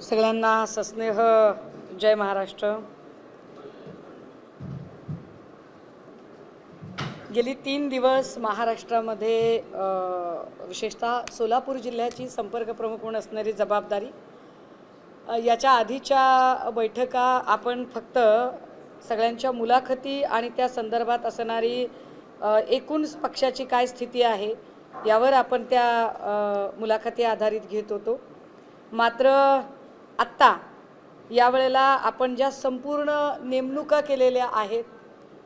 सगळ्यांना सस्नेह जय महाराष्ट्र। गेली 3 दिवस महाराष्ट्रामध्ये विशेषतः सोलापूर जिल्ह्याची संपर्क प्रमुख म्हणून असणारी जबाबदारी, याच्या आधीच्या बैठका आपण फक्त सगळ्यांच्या मुलाखती आणि त्या संदर्भात असणारी एकूण पक्षाची काय स्थिती आहे यावर आपण त्या मुलाखती आधारित घेत होतो। मात्र आत्ता यावेळेला आपण ज्या संपूर्ण नेमणुका केलेल्या आहेत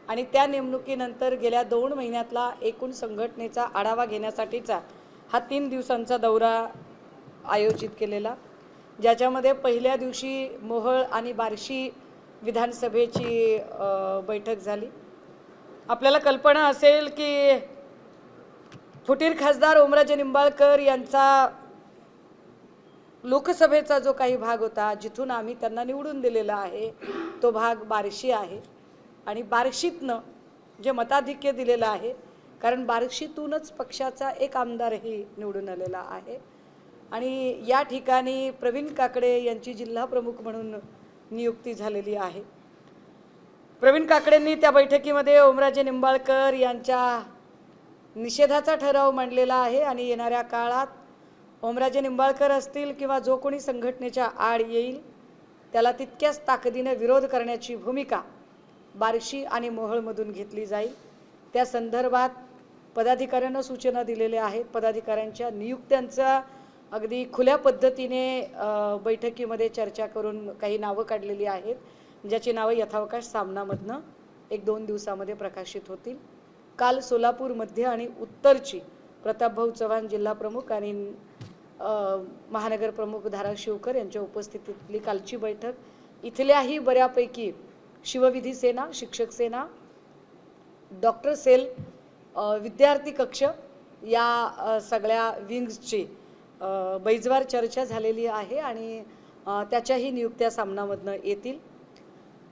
आणि त्या नेमणुकीनंतर गेल्या 2 महिन्यातला एकूण संघटनेचा आढावा घेण्यासाठीचा हा 3 दिवसांचा दौरा आयोजित केलेला, ज्याच्यामध्ये पहिल्या दिवशी मोहोळ आणि बार्शी विधानसभेची बैठक झाली। आपल्याला कल्पना असेल की फुटीर खासदार ओमराजे निंबाळकर यांचा लोकसभेचा जो काही भाग होता, जिथून आम्ही त्यांना निवडून दिलेला आहे, तो भाग बार्शी आहे। आणि बार्शीतनं जे मताधिक्य दिलेलं आहे, कारण बार्शीतूनच पक्षाचा एक आमदारही निवडून आलेला आहे आणि या ठिकाणी प्रवीण काकडे यांची जिल्हा प्रमुख म्हणून नियुक्ती झालेली आहे। प्रवीण काकडेंनी त्या बैठकीमध्ये ओमराजे निंबाळकर यांच्या निषेधाचा ठराव मांडलेला आहे आणि येणाऱ्या काळात ओमराजे निंबाळकर असतील किंवा जो कोणी संघटनेच्या आड येईल त्याला तितक्याच ताकदीने विरोध करण्याची भूमिका बार्शी आणि मोहोळमधून घेतली जाईल। त्या संदर्भात पदाधिकाऱ्यांना सूचना दिलेल्या आहेत। पदाधिकाऱ्यांच्या नियुक्त्यांचा अगदी खुल्या पद्धतीने बैठकीमध्ये चर्चा करून काही नावं काढलेली आहेत, ज्याची नावं यथावकाश सामनामधनं 1-2 दिवसामध्ये प्रकाशित होतील। काल सोलापूर मध्य आणि उत्तरची प्रतापभाऊ चव्हाण जिल्हा प्रमुख आणि महानगर प्रमुख धाराशिवकर यांच्या उपस्थितीतली कालची बैठक, इथल्याही बऱ्यापैकी शिवविधी सेना, शिक्षक सेना, डॉक्टर सेल, विद्यार्थी कक्ष या सगळ्या विंग्सची बैजवार चर्चा झालेली आहे आणि त्याच्याही नियुक्त्या सामनामधनं येतील।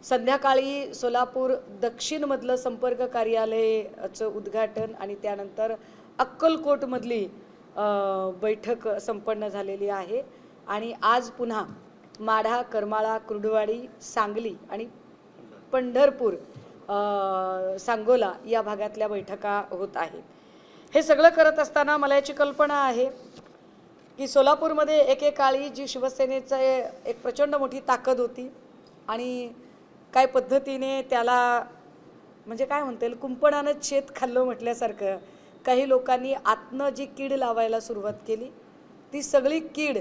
संध्याकाळी सोलापूर दक्षिणमधलं संपर्क कार्यालयाचं उद्घाटन आणि त्यानंतर अक्कलकोटमधली बैठक संपन्न झालेली आहे आणि आज पुन्हा माढा, करमाळा, कुर्डुवाडी, सांगली आणि पंढरपूर, सांगोला या भागातल्या बैठका होत आहेत। हे सगळं करत असताना मला याची कल्पना आहे की सोलापूरमध्ये एकेकाळी जी शिवसेनेचं एक प्रचंड मोठी ताकद होती आणि काय पद्धतीने त्याला म्हणजे काय म्हणता येईल, कुंपणानं शेत खाल्लं म्हटल्यासारखं काही लोकांनी आतनं जी कीड लावायला सुरुवात केली, ती सगळी कीड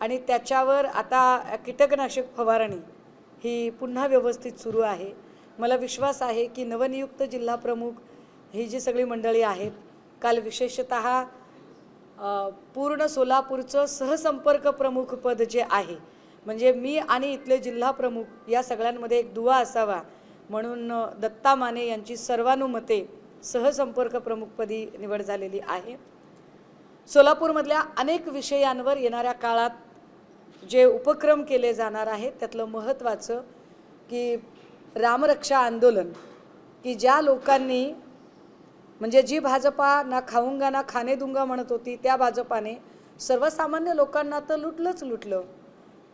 आणि त्याच्यावर आता कीटकनाशक फवारणी ही पुन्हा व्यवस्थित सुरू आहे। मला विश्वास आहे की नवनियुक्त जिल्हा प्रमुख ही जी सगळी मंडळी आहेत, काल विशेषतः पूर्ण सोलापूरचं सहसंपर्क प्रमुख पद जे आहे, म्हणजे मी आणि इथले जिल्हा प्रमुख या सगळ्यांमध्ये एक दुवा असावा म्हणून दत्ता माने यांची सर्वानुमते सहसंपर्क प्रमुखपदी निवड झालेली आहे। सोलापूरमधल्या अनेक विषयांवर येणाऱ्या काळात जे उपक्रम केले जाणार आहेत त्यातलं महत्त्वाचं की रामरक्षा आंदोलन, की ज्या लोकांनी म्हणजे जी भाजपा ना खाऊंगा ना खाने दूंगा म्हणत होती, त्या भाजपाने सर्वसामान्य लोकांना तर लुटलं,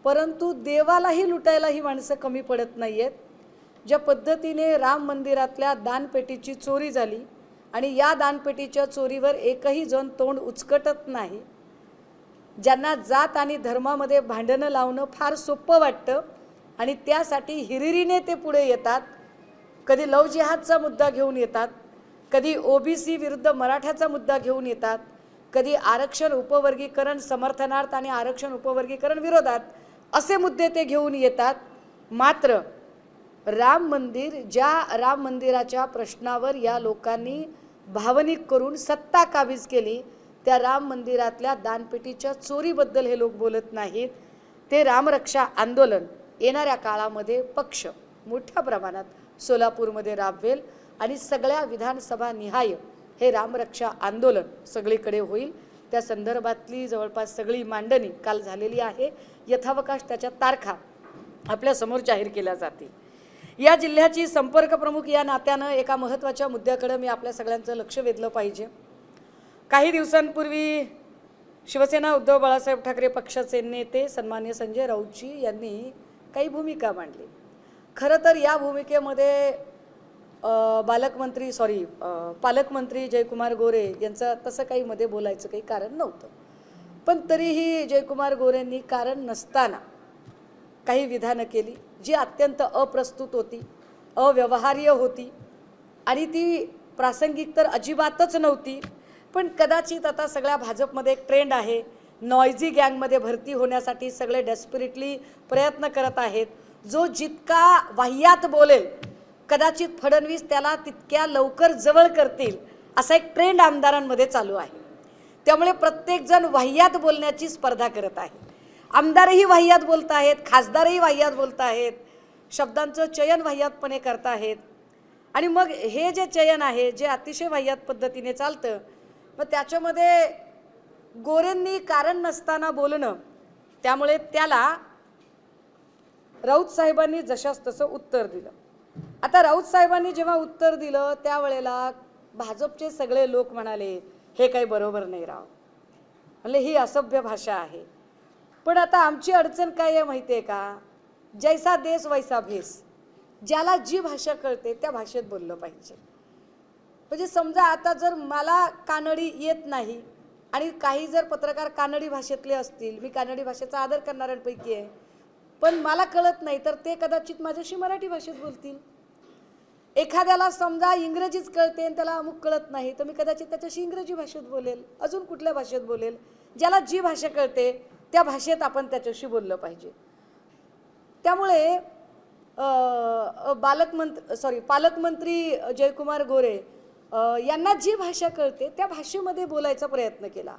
परंतु देवालाही लुटायला ही माणसं कमी पडत नाही आहेत। ज्या पद्धतीने राम मंदिरातल्या दानपेटीची चोरी झाली आणि या दानपेटीच्या चोरीवर एकही जण तोंड उचकटत नाही, ज्यांना जात आणि धर्मामध्ये भांडणं लावणं फार सोपं वाटतं आणि त्यासाठी हिरिरीने ते पुढे येतात, कधी लव जिहादचा मुद्दा घेऊन येतात, कधी ओबीसी विरुद्ध मराठ्याचा मुद्दा घेऊन येतात, कधी आरक्षण उपवर्गीकरण समर्थनार्थ आणि आरक्षण उपवर्गीकरण विरोधात असे मुद्दे ते घेऊन येतात। मात्र राम मंदिर, ज्या राम मंदिराच्या प्रश्नावर या लोकांनी भावनिक करून सत्ता काबीज केली, त्या राम मंदिरातल्या दानपेटीच्या चोरीबद्दल हे लोक बोलत नाहीत। ते रामरक्षा आंदोलन येणाऱ्या काळामध्ये पक्ष मोठ्या प्रमाणात सोलापूरमध्ये राबवेल आणि सगळ्या विधानसभा निहाय हे रामरक्षा आंदोलन सगळीकडे होईल। त्या संदर्भातली जवळपास सगळी मांडणी काल झालेली आहे। यथावकाश त्याच्या तारखा आपल्यासमोर जाहीर केल्या जातील। या जिल्ह्याची संपर्क प्रमुख या नात्यानं एका महत्त्वाच्या मुद्द्याकडे मी आपल्या सगळ्यांचं लक्ष वेधलं पाहिजे। काही दिवसांपूर्वी शिवसेना उद्धव बाळासाहेब ठाकरे पक्षाचे नेते सन्मान्य संजय राऊतजी यांनी काही भूमिका मांडली। खरं तर या भूमिकेमध्ये पालकमंत्री जयकुमार गोरे यांचं तसं काही मध्ये बोलायचं काही कारण नव्हतं, पण तरीही जयकुमार गोरेंनी कारण नसताना काही विधानं केली जी अत्यंत अप्रस्तुत होती, अव्यवहार्य होती आणि ती प्रासंगिक तर अजिबातच नव्हती। पण कदाचित आता सगळ्या भाजपमध्ये एक ट्रेंड आहे, नॉयझी गँगमध्ये भरती होण्यासाठी सगळे डेस्परेटली प्रयत्न करत आहेत। जो जितका वाह्यात बोलेल कदाचित फडणवीस त्याला तितक्या लवकर जवळ करतील असा एक ट्रेंड आमदारांमध्ये चालू आहे। त्यामुळे प्रत्येकजण वाह्यात बोलण्याची स्पर्धा करत आहे। आमदारही वाह्यात बोलत आहेत, खासदारही वाह्यात बोलत आहेत, शब्दांचं चयन वाह्यातपणे करत आहेत आणि मग हे जे चयन आहे जे अतिशय वाह्यात पद्धतीने चालतं, मग त्याच्यामध्ये गोरेंनी कारण नसताना बोलणं, त्यामुळे त्याला राऊत साहेबांनी जशास तसं उत्तर दिलं। आता राऊत साहेबांनी जेव्हा उत्तर दिलं त्यावेळेला भाजपचे सगळे लोक म्हणाले हे काही बरोबर नाही राव, म्हणजे ही असभ्य भाषा आहे। पण आता आमची अडचण काय आहे माहिती आहे का, जैसा देश वैसा भेस, ज्याला जी भाषा कळते त्या भाषेत बोललं पाहिजे। म्हणजे समजा आता जर मला कानडी येत नाही आणि काही जर पत्रकार कानडी भाषेतले असतील, मी कानडी भाषेचा आदर करणाऱ्यांपैकी आहे, पण मला कळत नाही तर ते कदाचित माझ्याशी मराठी भाषेत बोलतील। एखाद्याला समजा इंग्रजीच कळते आणि त्याला अमुक कळत नाही तर मी कदाचित त्याच्याशी इंग्रजी भाषेत बोलेल, अजून कुठल्या भाषेत बोलेल। ज्याला जी भाषा कळते त्या भाषेत आपण त्याच्याशी बोललं पाहिजे। त्यामुळे पालकमंत्री जयकुमार गोरे यांना जी भाषा कळते त्या भाषेमध्ये बोलायचा प्रयत्न केला।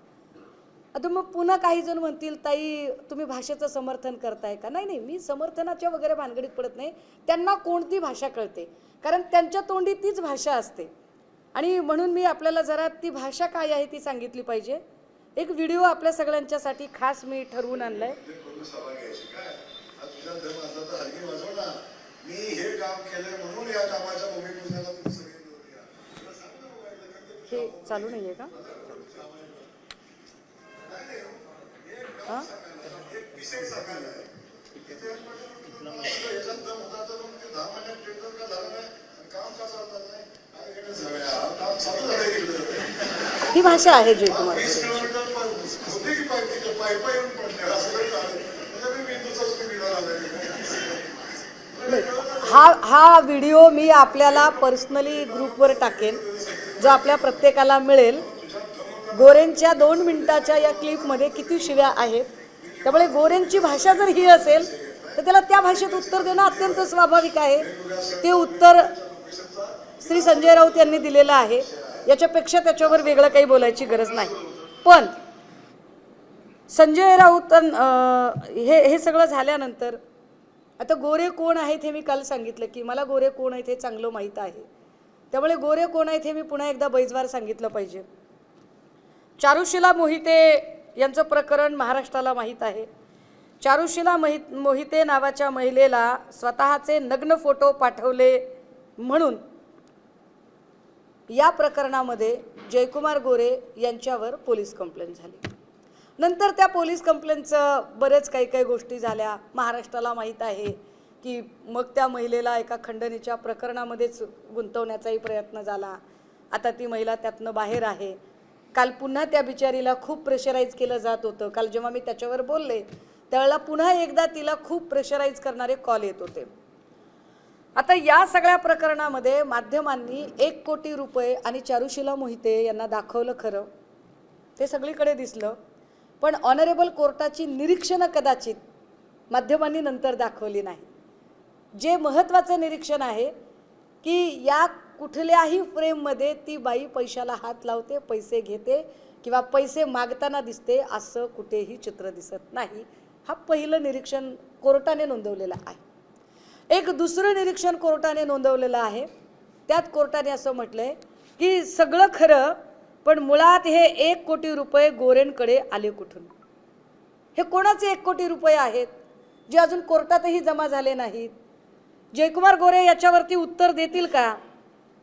आता मग पुन्हा काही जण म्हणतील ताई तुम्ही भाषेचं समर्थन करताय का? नाही नाही, मी समर्थनाच्या वगैरे भानगडीत पडत नाही। त्यांना कोणती भाषा कळते, कारण त्यांच्या तोंडी तीच भाषा असते आणि म्हणून मी आपल्याला जरा ती भाषा काय आहे ती सांगितली पाहिजे। एक व्हिडिओ आपल्या सगळ्यांच्यासाठी खास मी ठरवून आणलाय। हे चालू नाहीये का? ही भाषा आहे जयकुमार हा व्हिडिओ मी आपल्याला पर्सनली ग्रुपवर टाकेन, जो आपल्या प्रत्येकाला मिळेल। गोरेंच्या 2 मिनिटाच्या या क्लिपमध्ये किती शिव्या आहेत, त्यामुळे गोरेंची भाषा जर ही असेल तर त्याला त्या भाषेत उत्तर देणं अत्यंत स्वाभाविक आहे। ते उत्तर श्री संजय राऊत यांनी दिलेलं आहे, याच्यापेक्षा त्याच्यावर वेगळं काही बोलायची गरज नाही। पण संजय राऊत हे सगळं झाल्यानंतर आता गोरे कोण आहेत हे मी काल सांगितलं की मला गोरे कोण आहेत हे चांगलं माहीत आहे। त्यामुळे गोरे कोण आहेत हे मी पुन्हा एकदा बैजवार सांगितलं पाहिजे। चारुशिला मोहिते यांचं प्रकरण महाराष्ट्राला माहीत आहे। चारुशिला मोहिते नावाच्या महिलेला स्वतःचे नग्न फोटो पाठवले म्हणून या प्रकरणामध्ये जयकुमार गोरे यांच्यावर पोलीस कंप्लेंट झाली। नंतर त्या पोलीस कंप्लेंटचं बरेच काही गोष्टी झाल्या, महाराष्ट्राला माहीत आहे की मग त्या महिलेला एका खंडणीच्या प्रकरणामध्येच गुंतवण्याचाही प्रयत्न झाला। आता ती महिला त्यातनं बाहेर आहे। काल पुन्हा त्या बिचारीला खूप प्रेशराईज केलं जात होतं। काल जेव्हा मी त्याच्यावर बोलले त्यावेळेला पुन्हा एकदा तिला खूप प्रेशराईज करणारे कॉल येत होते। आता या सगळ्या प्रकरणामध्ये माध्यमांनी 1 कोटी रुपये आणि चारुशिला मोहिते यांना दाखवलं, खरं ते सगळीकडे दिसलं, पण ऑनरेबल कोर्टाची निरीक्षणं कदाचित माध्यमांनी नंतर दाखवली नाही। जे महत्त्वाचं निरीक्षण आहे की या कुठल्याही फ्रेममध्ये ती बाई पैशाला हात लावते, पैसे घेते किंवा पैसे मागताना दिसते असं कुठेही चित्र दिसत नाही। हा पहिलं निरीक्षण कोर्टाने नोंदवलेलं आहे। एक दुसरं निरीक्षण कोर्टाने नोंदवलेलं आहे, त्यात कोर्टाने असं म्हटलंय की सगळं खरं, पण मुळात हे 1 कोटी रुपये गोरेंकडे आले कुठून? हे कोणाचे 1 कोटी रुपये आहेत जे अजून कोर्टातही जमा झाले नाहीत? जयकुमार गोरे याच्यावरती उत्तर देतील का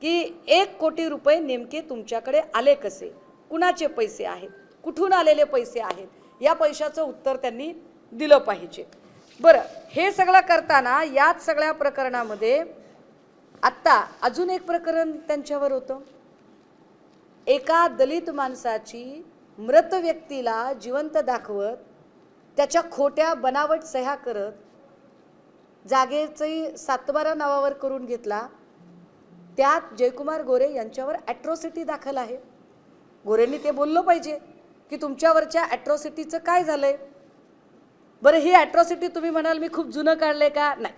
की 1 कोटी रुपये नेमके तुमच्याकडे आले कसे, कुणाचे पैसे आहेत? कुठून आलेले पैसे आहेत, या पैशाचं उत्तर त्यांनी दिलं पाहिजे. बरं, हे सगळं करताना याच सगळ्या प्रकरणामध्ये आत्ता अजून एक प्रकरण त्यांच्यावर होतं. एका दलित माणसाची मृत व्यक्तीला जिवंत दाखवत त्याच्या खोट्या बनावट सह्या करत जागेची सातबारा नावावर करून घेतला. त्यात जयकुमार गोरे यांच्यावर ॲट्रॉसिटी दाखल आहे. गोरेंनी ते बोललं पाहिजे की तुमच्यावरच्या ॲट्रॉसिटीचं काय झालंय. बरं, ही ॲट्रॉसिटी तुम्ही म्हणाल मी खूप जुनं काढलंय का? नाही,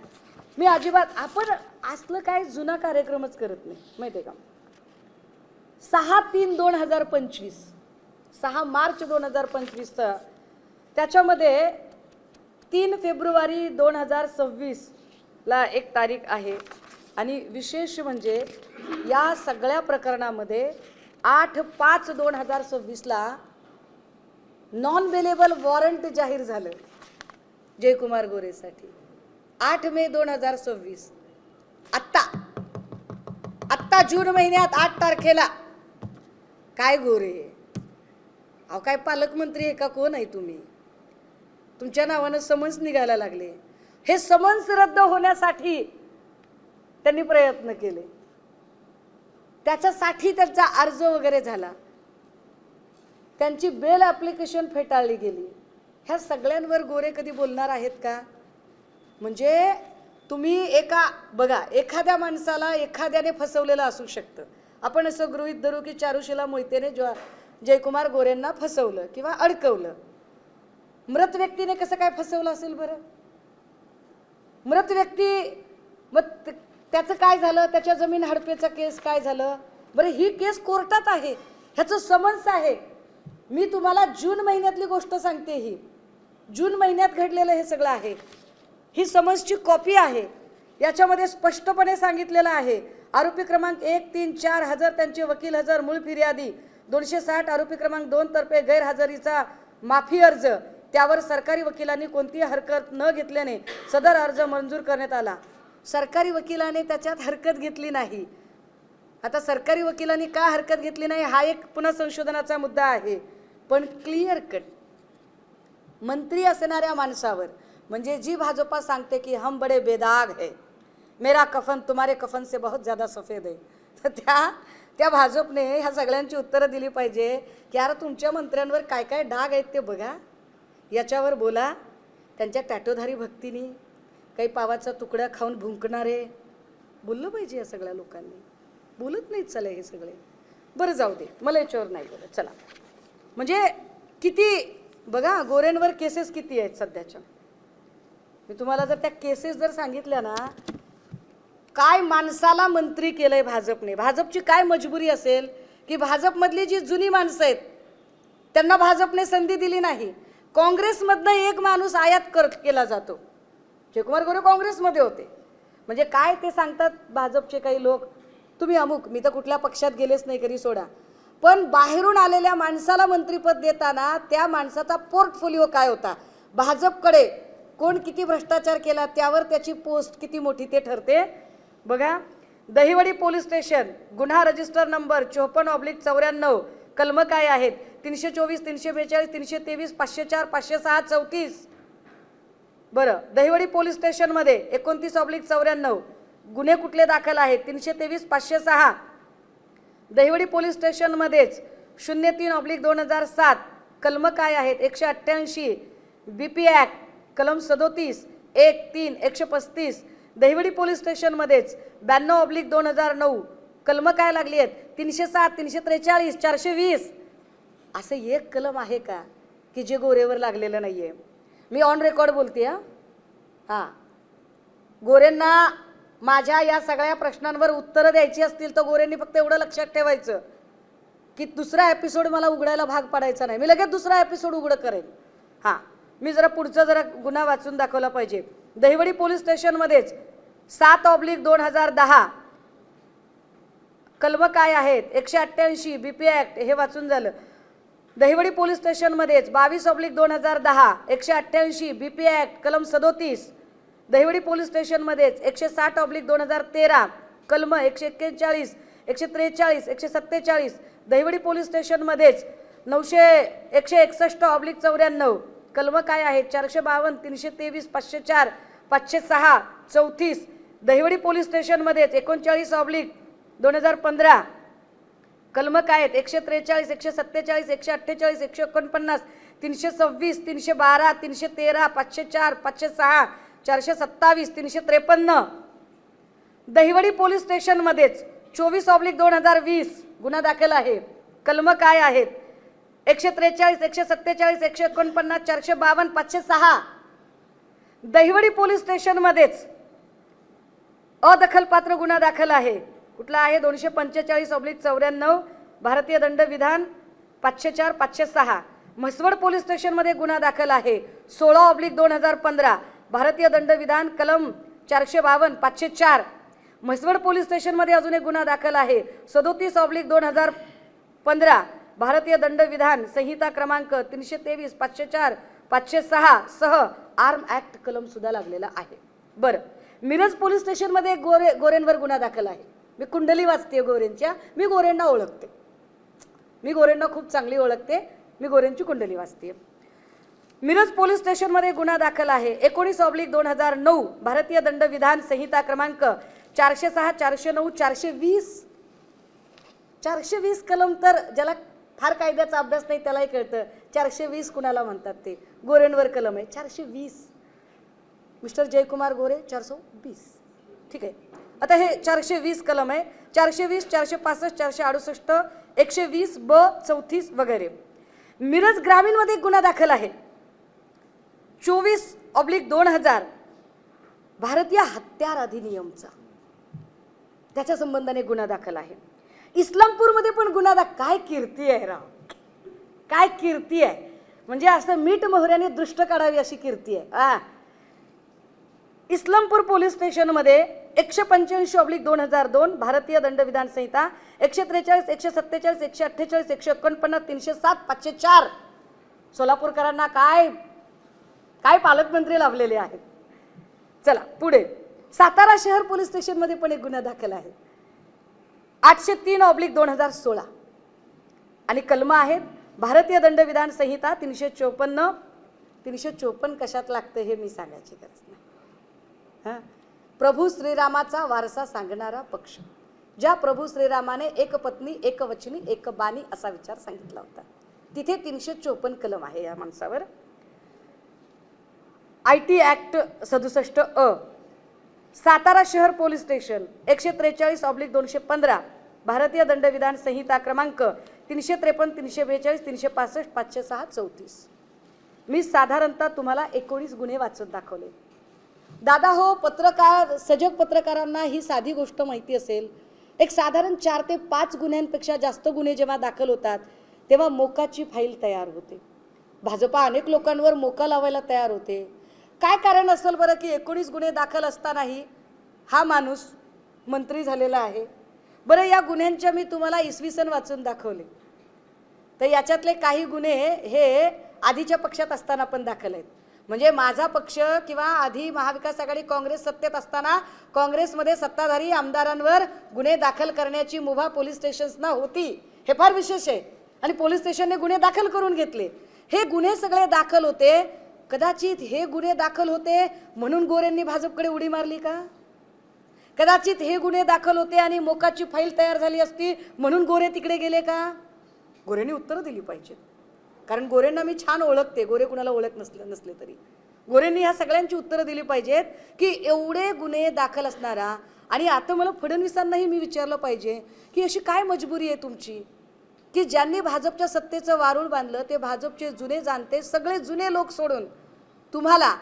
मी अजिबात, आपण असलं काय जुना कार्यक्रमच करत नाही, माहिती आहे का. 6/3/2025 6 मार्च 2025 त्याच्यामध्ये 3 फेब्रुवारी 2026 ला एक तारीख आहे. आणि विशेष म्हणजे या सगळ्या प्रकरणामध्ये 8/5/2026 ला नॉन बेलेबल वॉरंट जाहीर झालं जयकुमार गोरेसाठी. 8 मे 2026. आत्ता जून महिन्यात 8 तारखेला काय गोरे, अहो काय पालकमंत्री आहे का, कोण आहे तुम्ही? तुमच्या नावानं समन्स निघायला लागले. हे समन्स रद्द होण्यासाठी त्यांनी प्रयत्न केले, त्याच्यासाठी त्यांचा अर्ज वगैरे झाला, त्यांची बेल ॲप्लिकेशन फेटाळली गेली. ह्या सगळ्यांवर गोरे कधी बोलणार आहेत का? म्हणजे तुम्ही बघा, एखाद्या माणसाला एखाद्याने फसवलेलं असू शकतं. आपण असं गृहीत धरू की चारुशीला मोहितेने जयकुमार गोरेंना फसवलं किंवा अडकवलं. मृत व्यक्तीने कसं काय फसवलं असेल बरं? मृत व्यक्ती, मग त्याचं काय झालं? त्याच्या जमीन हडपेचा केस काय झालं बरं? ही केस कोर्टात आहे, ह्याचं समन्स आहे. मी तुम्हाला जून महिन्यातली गोष्ट सांगते. ही जून महिन्यात घडलेलं हे सगळं आहे. ही समन्सची कॉपी आहे. याच्यामध्ये स्पष्टपणे सांगितलेलं आहे, आरोपी क्रमांक 1, 3, 4 हजर, त्यांचे वकील हजर, मूळ फिर्यादी 260, आरोपी क्रमांक 2 तर्फे गैरहजेरीचा माफी अर्ज, त्यावर सरकारी वकिलांनी कोणतीही हरकत न घेतल्याने सदर अर्ज मंजूर करण्यात आला. सरकारी वकिलाने त्याच्यात हरकत घेतली नाही. आता सरकारी वकिलांनी का हरकत घेतली नाही हा एक पुन्हा संशोधनाचा मुद्दा आहे. पण क्लिअर कट मंत्री असणाऱ्या माणसावर, म्हणजे जी भाजपा सांगते की हम बडे बेदाग है, मेरा कफन तुम्हारे कफन से बहुत ज़्यादा सफेद है, तर त्या भाजपने ह्या सगळ्यांची उत्तरं दिली पाहिजे की यार तुमच्या मंत्र्यांवर काय काय डाग आहेत ते बघा, याच्यावर बोला. त्यांच्या टॅटोधारी भक्तीनी काही पावाचा तुकडा खाऊन भुंकणारे बोललं पाहिजे. या सगळ्या लोकांनी बोलत नाहीत चला हे सगळे. बरं जाऊ दे, मला याच्यावर नाही बोलत. चला, म्हणजे किती बघा गोरेंवर केसेस किती आहेत सध्याच्या. मी तुम्हाला जर त्या केसेस जर सांगितल्या ना, काय माणसाला मंत्री केलंय भाजपने. भाजपची काय मजबुरी असेल की भाजपमधली जी जुनी माणसं आहेत त्यांना भाजपने संधी दिली नाही. काँग्रेसमधनं एक माणूस आयात केला जातो. जयकुमार गोरे काँग्रेसमध्ये होते. म्हणजे काय ते सांगतात भाजपचे काही लोक, तुम्ही अमुक, मी तर कुठल्या पक्षात गेलेच नाही कधी सोडा, पण बाहेरून आलेल्या माणसाला मंत्रिपद देताना त्या माणसाचा पोर्टफोलिओ काय होता, भाजपकडे कोण किती भ्रष्टाचार केला त्यावर त्याची पोस्ट किती मोठी ते ठरते. बघा, दहिवडी पोलीस स्टेशन, गुन्हा रजिस्टर नंबर 54/94, कलम काय आहेत 324, 342, 323, 504, 506, 34. बरं, दहिवडी पोलीस स्टेशनमध्ये 29/94 गुन्हे कुठले दाखल आहेत 323, 506. दहिवडी पोलीस स्टेशनमध्येच 03/2007 कलम काय आहेत 188, BP ॲक्ट कलम 37, 1, 3, 135. दहिवडी पोलीस स्टेशनमध्येच 92/2009 कलम काय लागली आहेत 307, 343, 420. असं एक कलम आहे का की जे गोरेवर लागलेलं नाही आहे? मी ऑन रेकॉर्ड बोलते. हां, गोरेंना माझ्या या सगळ्या प्रश्नांवर उत्तरं द्यायची असतील तर गोरेंनी फक्त एवढं लक्षात ठेवायचं की दुसरा एपिसोड मला उघडायला भाग पाडायचा नाही. मी लगेच दुसरा एपिसोड उघड करेन. हां, मी जरा पुढचा जरा गुन्हा वाचून दाखवला पाहिजे. दहिवडी पोलीस स्टेशनमध्येच 7/2010 कलम काय आहेत 188, BP ॲक्ट हे वाचून झालं. दहिवडी पोलीस स्टेशनमध्येच 22/2010 188, BP ॲक्ट कलम 37. दहिवडी पोलीस स्टेशनमध्येच 160/2013 कलम 141, 143, 147. दहिवडी पोलीस स्टेशनमध्येच 161/94 कलम काय आहेत? 452, 323, 504, 506, 34. दहिवडी पोलीस स्टेशनमध्येच 39/2015 कलम काय आहेत? 143, 147, 148, 149, 326, 312, 313, 504, 506, 427, 353. दहिवडी पोलीस स्टेशनमध्येच 24/2020 गुन्हा दाखल आहे. कलम काय आहेत? 143, 147, 149, 452, 506. दहिवडी पोलीस स्टेशनमध्येच अदखलपात्र गुन्हा दाखल आहे. कुठला आहे? 245/94 भारतीय दंडविधान 504, 506. म्हसवड पोलीस स्टेशनमध्ये गुन्हा दाखल आहे 16/2015 भारतीय दंडविधान कलम 452, 504. म्हसवड पोलीस स्टेशनमध्ये अजून एक गुन्हा दाखल आहे 37/2015 भारतीय दंडविधान संहिता क्रमांक 323, 504, 506 सह आर्म ऍक्ट कलम सुद्धा लागलेला आहे. बरं, मिरज पोलीस स्टेशनमध्ये गोरेंवर गुन्हा दाखल आहे. मी कुंडली वाचते गोरेंच्या, मी गोरेंना ओळखते, मी गोरेंना खूप चांगली ओळखते, मी गोरेंची कुंडली वाचते. मिरज पोलीस स्टेशनमध्ये गुन्हा दाखल आहे 19/2009 भारतीय दंडविधान संहिता क्रमांक 406, 409, 420 कलम. तर ज्याला फार कायद्याचा अभ्यास नाही त्यालाही कळतं 420 कुणाला म्हणतात ते. गोरेंवर कलम आहे 420. मिस्टर जयकुमार गोरे 420. ठीक आहे. आता हे 420 कलम आहे. 420, 465, 468, 120 ब 34 वगैरे. मिरज ग्रामीणमध्ये गुन्हा दाखल आहे 24/2000 भारतीय हत्यार अधिनियमचा, त्याच्या संबंधाने गुन्हा दाखल आहे. इस्लामपूरमध्ये पण गुन्हा काय कीर्ती आहे राव, काय कीर्ती आहे, म्हणजे असं मीठ मोहऱ्याने दृष्ट काढावी अशी कीर्ती आहे. इस्लामपूर पोलीस स्टेशनमध्ये 185/2002 भारतीय दंडविधान संहिता 143, 147, 148, 149, 307, 504. सोलापूरकरांना काय काय पालकमंत्री लाभलेले आहेत. चला पुढे. सातारा शहर पोलीस स्टेशनमध्ये पण एक गुन्हा दाखल आहे 803/2016 आणि कलम आहेत भारतीय दंडविधान संहिता 354. 354 कशात लागतं हे मी सांगायची गरज नाही. हां, प्रभू श्रीरामाचा वारसा सांगणारा पक्ष. ज्या प्रभू श्रीरामाने एक पत्नी, एक वचनी, एक बाणी असा विचार सांगितला होता, तिथे 354 कलम आहे या माणसावर. IT ऍक्ट 67 अ. सातारा शहर पोलीस स्टेशन 143/215 भारतीय दंडविधान संहिता क्रमांक 353, 342, 365, 506, 34. मी साधारणतः तुम्हाला 19 गुन्हे वाचून दाखवले. दादा हो, पत्रकार, सजग पत्रकारांना ही साधी गोष्ट माहिती असेल. एक साधारण 4 ते 5 गुन्ह्यांपेक्षा जास्त गुन्हे जेव्हा दाखल होतात तेव्हा मोकाची फाईल तयार होते. भाजपा अनेक लोकांवर मोका लावायला तयार होते. काय कारण असेल बरं की 19 गुन्हे दाखल असतानाही हा माणूस मंत्री झालेला आहे. बरं, या गुन्ह्यांच्या मी तुम्हाला इसवी सन वाचून दाखवले. तर याच्यातले काही गुन्हे हे आधीच्या पक्षात असताना पण दाखल आहेत. म्हणजे माझा पक्ष किंवा आधी महाविकास आघाडी काँग्रेस सत्तेत असताना काँग्रेसमध्ये सत्ताधारी आमदारांवर गुन्हे दाखल करण्याची मुभा पोलीस स्टेशन्सना होती. हे फार विशेष आहे. आणि पोलीस स्टेशनने गुन्हे दाखल करून घेतले. हे गुन्हे सगळे दाखल होते. कदाचित हे गुन्हे दाखल होते म्हणून गोरेंनी भाजपकडे उडी मारली का? कदाचित हे गुन्हे दाखल होते आणि मोकाची फाईल तयार झाली असती म्हणून गोरे तिकडे गेले का? गोरेंनी उत्तरं दिली पाहिजेत. कारण गोरेंना मी छान ओळखते, गोरे कुणाला ओळख नसले तरी गोरेंनी ह्या सगळ्यांची उत्तरं दिली पाहिजेत की एवढे गुन्हे दाखल असणारा. आणि आता मला फडणवीसांनाही मी विचारलं पाहिजे की अशी काय मजबुरी आहे तुमची की ज्यांनी भाजपच्या सत्तेचं वारूळ बांधलं ते भाजपचे जुने जाणते सगळे जुने लोक सोडून तुम्हाला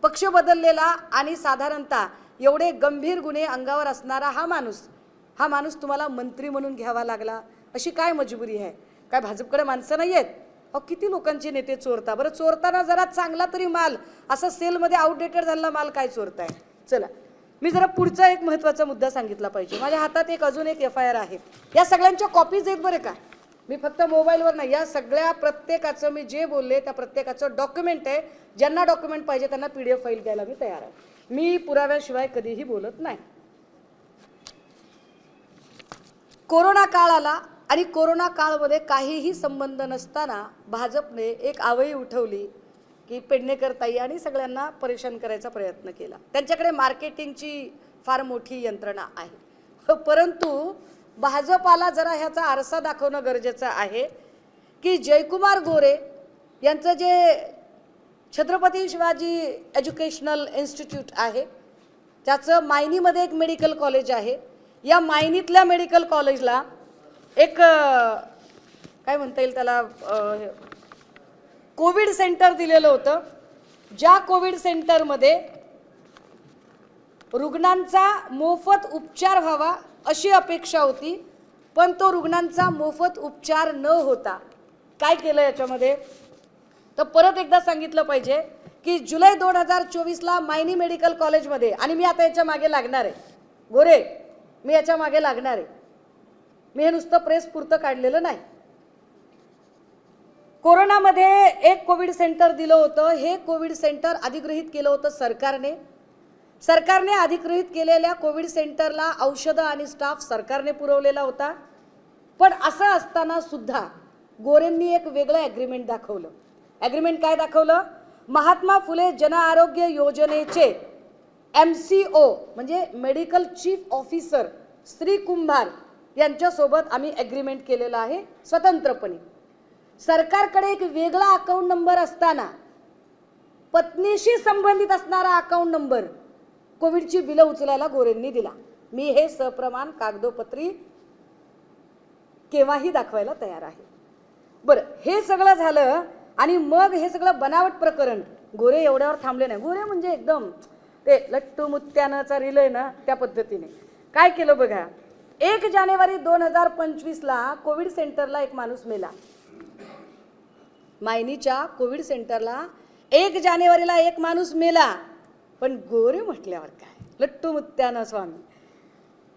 पक्ष बदललेला आणि साधारणतः एवढे गंभीर गुन्हे अंगावर असणारा हा माणूस तुम्हाला मंत्री म्हणून घ्यावा लागला. अशी काय मजबुरी आहे? काय भाजपकडे माणसं नाही आहेत? अहो, किती लोकांचे नेते चोरता. बरं, चोरताना जरा चांगला तरी माल, असं सेलमध्ये आउटडेटेड झालेला माल काय चोरताय? चला, मी जरा पुढचा एक महत्त्वाचा मुद्दा सांगितला पाहिजे. माझ्या हातात अजून एक FIR आहे. या सगळ्यांच्या कॉपीज आहेत बरं का. मी फक्त मोबाईलवर नाही, या सगळ्या प्रत्येकाचं मी जे बोलले त्या प्रत्येकाचं डॉक्युमेंट आहे. ज्यांना डॉक्युमेंट पाहिजे त्यांना PDF फाईल द्यायला मी तयार आहे. मी पुराव्याशिवाय कधीही बोलत नाही. कोरोना काळ आला, आणि कोरोना काळमध्ये काहीही संबंध नसताना भाजपने एक आवई उठवली की पेडणेकर ताई आणि सगळ्यांना परेशान करायचा प्रयत्न केला. त्यांच्याकडे मार्केटिंगची फार मोठी यंत्रणा आहे. परंतु भाजपाला जरा ह्याचा आरसा दाखवणं गरजेचं आहे की जयकुमार गोरे यांचं जे छत्रपती शिवाजी एज्युकेशनल इन्स्टिट्यूट आहे, त्याचं मायनीमध्ये एक मेडिकल कॉलेज आहे. या मायनीतल्या मेडिकल कॉलेजला एक काय म्हणता येईल त्याला कोविड सेंटर दिलेलं होतं. ज्या कोविड सेंटरमध्ये रुग्णांचा मोफत उपचार व्हावा अशी अपेक्षा होती, पण तो रुग्णांचा मोफत उपचार न होता काय केलं याच्यामध्ये, तर परत एकदा सांगितलं पाहिजे की जुलै 2024ला मायनी मेडिकल कॉलेजमध्ये, आणि मी आता याच्या मागे लागणार आहे गोरे, मी याच्या मागे लागणार आहे, मी हे नुसतं प्रेस पुरतं काढलेलं नाही. कोरोनामध्ये एक कोविड सेंटर दिलं होतं. हे कोविड सेंटर अधिग्रहित केलं होतं सरकारने अधिग्रहित केलेल्या कोविड सेंटरला औषधं आणि स्टाफ सरकारने पुरवलेला होता. पण असं असताना सुद्धा गोरेंनी एक वेगळं ॲग्रीमेंट दाखवलं. ॲग्रीमेंट काय दाखवलं? महात्मा फुले जन आरोग्य योजनेचे MCO म्हणजे मेडिकल चीफ ऑफिसर श्री कुंभार यांच्यासोबत आम्ही ॲग्रीमेंट केलेलं आहे स्वतंत्रपणे. सरकारकडे एक वेगळा अकाउंट नंबर असताना पत्नीशी संबंधित असणारा अकाउंट नंबर कोविडची बिलं उचलायला गोरेंनी दिला. मी हे सप्रमाण कागदोपत्री केव्हाही दाखवायला तयार आहे. बरं, हे सगळं झालं आणि मग हे सगळं बनावट प्रकरण. गोरे एवढ्यावर थांबले नाही. गोरे म्हणजे एकदम ते लट्टू मुत्यानंचा रिलय ना त्या पद्धतीने काय केलं बघा. 1 जानेवारी 2025ला कोविड सेंटरला एक माणूस मेला. मायनीच्या कोविड सेंटरला 1 जानेवारीला एक माणूस मेला. पण गोरे म्हटल्यावर काय लट्टू मुत्यानं स्वामी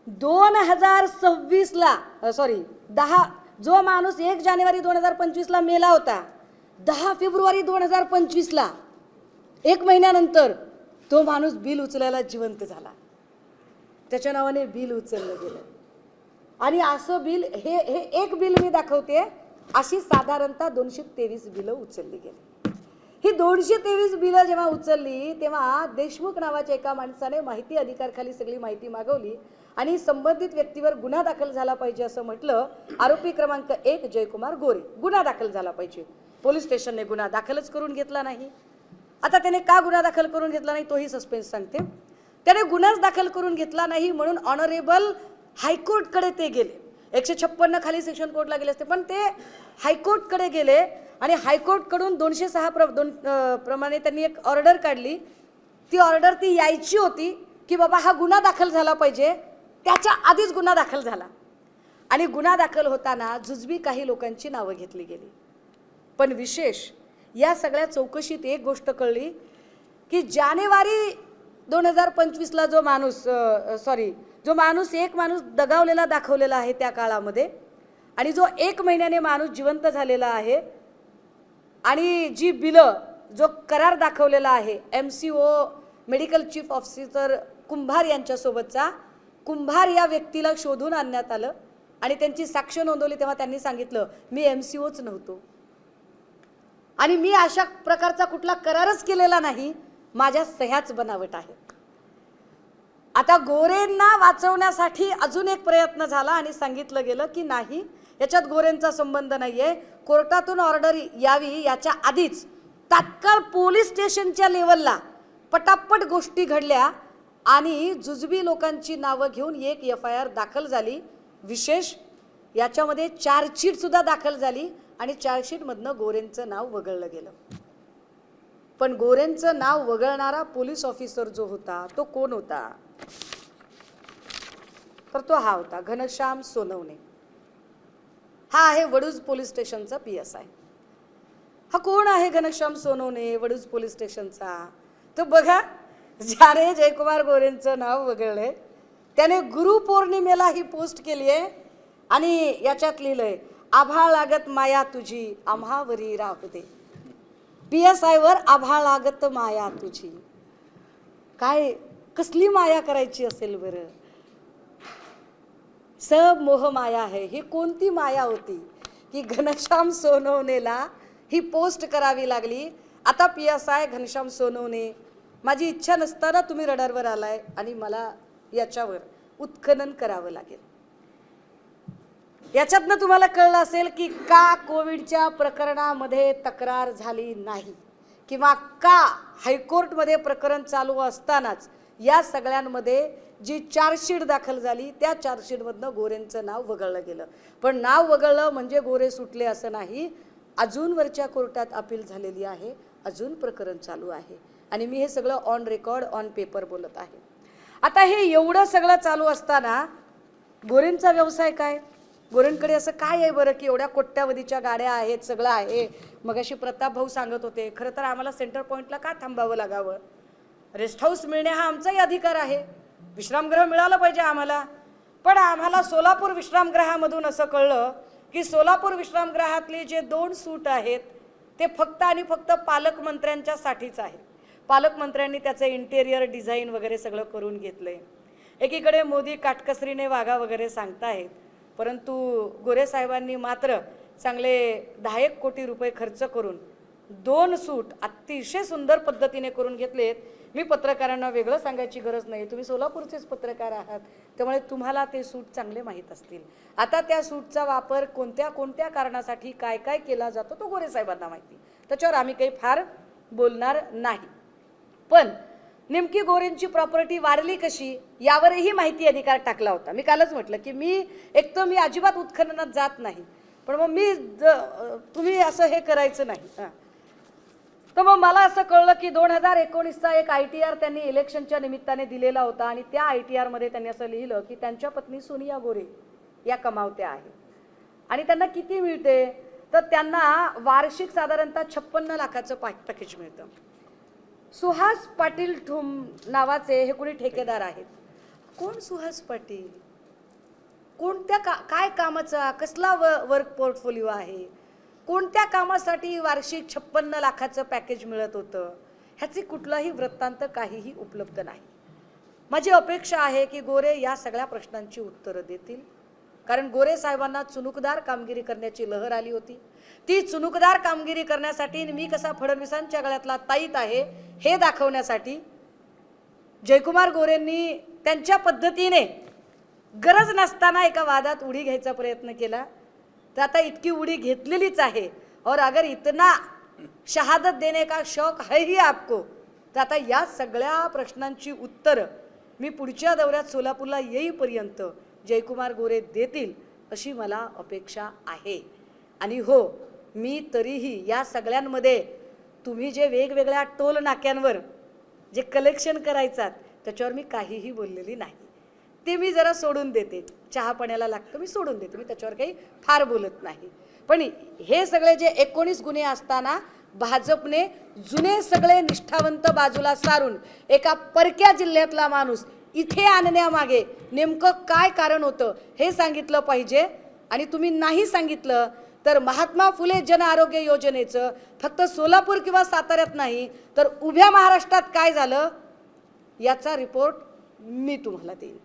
2026ला जो माणूस 1 जानेवारी 2025ला मेला होता, 10 फेब्रुवारी 2025ला 1 महिन्यानंतर तो माणूस बिल उचलायला जिवंत झाला. त्याच्या नावाने बिल उचललं गेलं. आणि असं बिल हे एक बिल मी दाखवते, अशी साधारणतः 223 बिलं उचलली गेली. ही 223 बिलं जेव्हा उचलली तेव्हा देशमुख नावाच्या एका माणसाने माहिती अधिकारखाली सगळी माहिती मागवली आणि संबंधित व्यक्तीवर गुन्हा दाखल झाला पाहिजे असं म्हटलं. आरोपी क्रमांक 1 जयकुमार गोरे, गुन्हा दाखल झाला पाहिजे. पोलीस स्टेशनने गुन्हा दाखलच करून घेतला नाही. आता त्याने का गुन्हा दाखल करून घेतला नाही तोही सस्पेन्स सांगते. त्याने गुन्हाच दाखल करून घेतला नाही म्हणून ऑनरेबल हायकोर्टकडे ते गेले. 156 खाली सेक्शन कोर्टला गेले असते, पण ते हायकोर्टकडे गेले आणि हायकोर्टकडून 206 प्रमाणे त्यांनी एक ऑर्डर काढली. ती ऑर्डर ती यायची होती की बाबा हा गुन्हा दाखल झाला पाहिजे. त्याच्या आधीच गुन्हा दाखल झाला आणि गुन्हा दाखल होताना जुजबी काही लोकांची नावं घेतली गेली. पण विशेष या सगळ्या चौकशीत एक गोष्ट कळली की जानेवारी 2025ला जो माणूस एक माणूस दगावलेला दाखवलेला आहे त्या काळामध्ये आणि जो 1 महिन्याने माणूस जिवंत झालेला आहे आणि जी बिलं जो करार दाखवलेला आहे MCO मेडिकल चीफ ऑफिसर कुंभार यांच्यासोबतचा, कुंभार या व्यक्तीला शोधून आणण्यात आलं आणि त्यांची साक्ष नोंदवली. तेव्हा त्यांनी सांगितलं मी MCOच नव्हतो आणि मी अशा प्रकारचा कुठला करारच केलेला नाही, माझ्या सह्याच बनावट आहे. आता गोरेंना वाचवण्यासाठी अजून एक प्रयत्न झाला आणि सांगितलं गेलं की नाही याच्यात गोरेंचा संबंध नाहीये, कोर्टातून ऑर्डर यावी याच्या आधीच तात्काळ पोलीस स्टेशनच्या लेवलला पटापट गोष्टी घडल्या आणि जुजबी लोकांची नावं घेऊन एक FIR दाखल झाली. विशेष याच्यामध्ये चार्जशीट सुद्धा दाखल झाली आणि चार्जशीटमधनं गोरेंचं नाव वगळलं गेलं. पण गोरेंचं नाव वगळणारा पोलीस ऑफिसर जो होता तो कोण होता, तर तो हा होता घनश्याम सोनवणे. हा आहे वडूज पोलीस स्टेशनचा PSI. हा कोण आहे घनश्याम सोनवणे वडूज पोलीस स्टेशनचा? तर बघा, ज्याने जयकुमार गोरेंचं नाव वगळलंय त्याने गुरुपौर्णिमेला ही पोस्ट केली आहे आणि याच्यात लिहिलंय आभाळ लागत माया तुझी आम्हावरी राहते. PSI वर आभाळ लागत माया तुझी. काय कसली माया करायची असेल बरं? सब मोह माया है. ही कोणती माया होती की घनश्याम सोनवणेला ही पोस्ट करावी लागली. आता PSI घनश्याम सोनवणे, माझी इच्छा नसताना तुम्ही रडारवर आलाय आणि मला याच्यावर उत्खनन करावं लागेल. याच्यातनं तुम्हाला कळलं असेल की का कोविडच्या प्रकरणामध्ये तक्रार झाली नाही किंवा का हायकोर्टमध्ये प्रकरण चालू असतानाच या सगळ्यांमध्ये जी चार्जशीट दाखल झाली त्या चार्जशीटमधनं गोरेंचं नाव वगळलं गेलं. पण नाव वगळलं म्हणजे गोरे सुटले असं नाही. अजून वरच्या कोर्टात अपील झालेली आहे, अजून प्रकरण चालू आहे आणि मी हे सगळं ऑन रेकॉर्ड ऑन पेपर बोलत आहे. आता हे एवढं सगळं चालू असताना गोरेंचा व्यवसाय काय? गोरेंकडे असं काय आहे बरं की एवढ्या कोट्यावधीच्या गाड्या आहेत, सगळं आहे. मग अशी प्रताप भाऊ सांगत होते खरं तर आम्हाला सेंटर पॉईंटला का थांबावं लागावं, रेस्ट हाऊस मिळणे हा आमचाही अधिकार आहे, विश्रामगृह मिळालं पाहिजे आम्हाला. पण आम्हाला सोलापूर विश्रामगृहामधून असं कळलं की सोलापूर विश्रामगृहातले जे 2 सूट आहेत ते फक्त आणि फक्त पालकमंत्र्यांच्यासाठीच आहे. पालकमंत्र्यांनी त्याचं इंटेरियर डिझाईन वगैरे सगळं करून घेतलंय. एकीकडे मोदी काटकसरीने वागा वगैरे सांगतायत, परंतु गोरे साहेबांनी मात्र चांगले 10 कोटी रुपये खर्च करून 2 सूट अतिशय सुंदर पद्धतीने करून घेतलेत. मी पत्रकारांना वेगळं सांगायची गरज नाही, तुम्ही सोलापूरचेच पत्रकार आहात त्यामुळे तुम्हाला ते सूट चांगले माहीत असतील. आता त्या सूटचा वापर कोणत्या कोणत्या कारणासाठी काय काय केला जातो तो गोरे साहेबांना माहिती, त्याच्यावर आम्ही काही फार बोलणार नाही. पण नेमकी गोरेंची प्रॉपर्टी वारली कशी यावरही माहिती अधिकार टाकला होता. मी कालच म्हटलं की मी अजिबात उत्खननात जात नाही, पण मग तुम्ही असं हे करायचं नाही. तर मग मला असं कळलं की 2019चा एक ITR त्यांनी इलेक्शनच्या निमित्ताने दिलेला होता आणि त्या ITR मध्ये त्यांनी असं लिहिलं की त्यांच्या पत्नी सोनिया गोरे या कमावत्या आहेत आणि त्यांना किती मिळते तर त्यांना वार्षिक साधारणतः 56 लाखाचं पॅकेज मिळतं. सुहास पाटील ठुम नावाचे हे कोणी ठेकेदार आहेत. कोण सुहास पाटील, कोणत्या काय कामाचा कसला वर्क पोर्टफोलिओ आहे, कोणत्या कामासाठी वार्षिक 56 लाखाचं पॅकेज मिळत होतं, ह्याचे कुठलाही वृत्तांत काहीही उपलब्ध नाही. माझी अपेक्षा आहे की गोरे या सगळ्या प्रश्नांची उत्तरं देतील, कारण गोरे साहेबांना चुनुकदार कामगिरी करण्याची लहर आली होती. ती चुनुकदार कामगिरी करण्यासाठी मी कसा फडणवीसांच्या गळ्यातला ताईत आहे हे दाखवण्यासाठी जयकुमार गोरेंनी त्यांच्या पद्धतीने गरज नसताना एका वादात उडी घ्यायचा प्रयत्न केला. तर आता इतकी उडी घेतलेलीच आहे और अगर इतना शहादत देने का शौक है ही आपको, तर आता या सगळ्या प्रश्नांची उत्तरं मी पुढच्या दौऱ्यात सोलापूरला येईपर्यंत जयकुमार गोरे देतील अशी मला अपेक्षा आहे. आणि हो, मी तरीही या सगळ्यांमध्ये तुम्ही जे वेगवेगळ्या टोल नाक्यांवर जे कलेक्शन करायचात त्याच्यावर मी काहीही बोललेली नाही. ते मी जरा सोडून देते, चहा पाण्याला लागतं मी सोडून देते, मी त्याच्यावर काही फार बोलत नाही. पण हे सगळे जे 19 गुन्हे असताना भाजपने जुने सगळे निष्ठावंत बाजूला सारून एका परक्या जिल्ह्यातला माणूस इथे आणण्यामागे नेमकं काय कारण होतं हे सांगितलं पाहिजे. आणि तुम्ही नाही सांगितलं तर महात्मा फुले जन आरोग्य योजनेचं फक्त सोलापूर किंवा साताऱ्यात नाही तर उभ्या महाराष्ट्रात काय झालं याचा रिपोर्ट मी तुम्हाला देईन.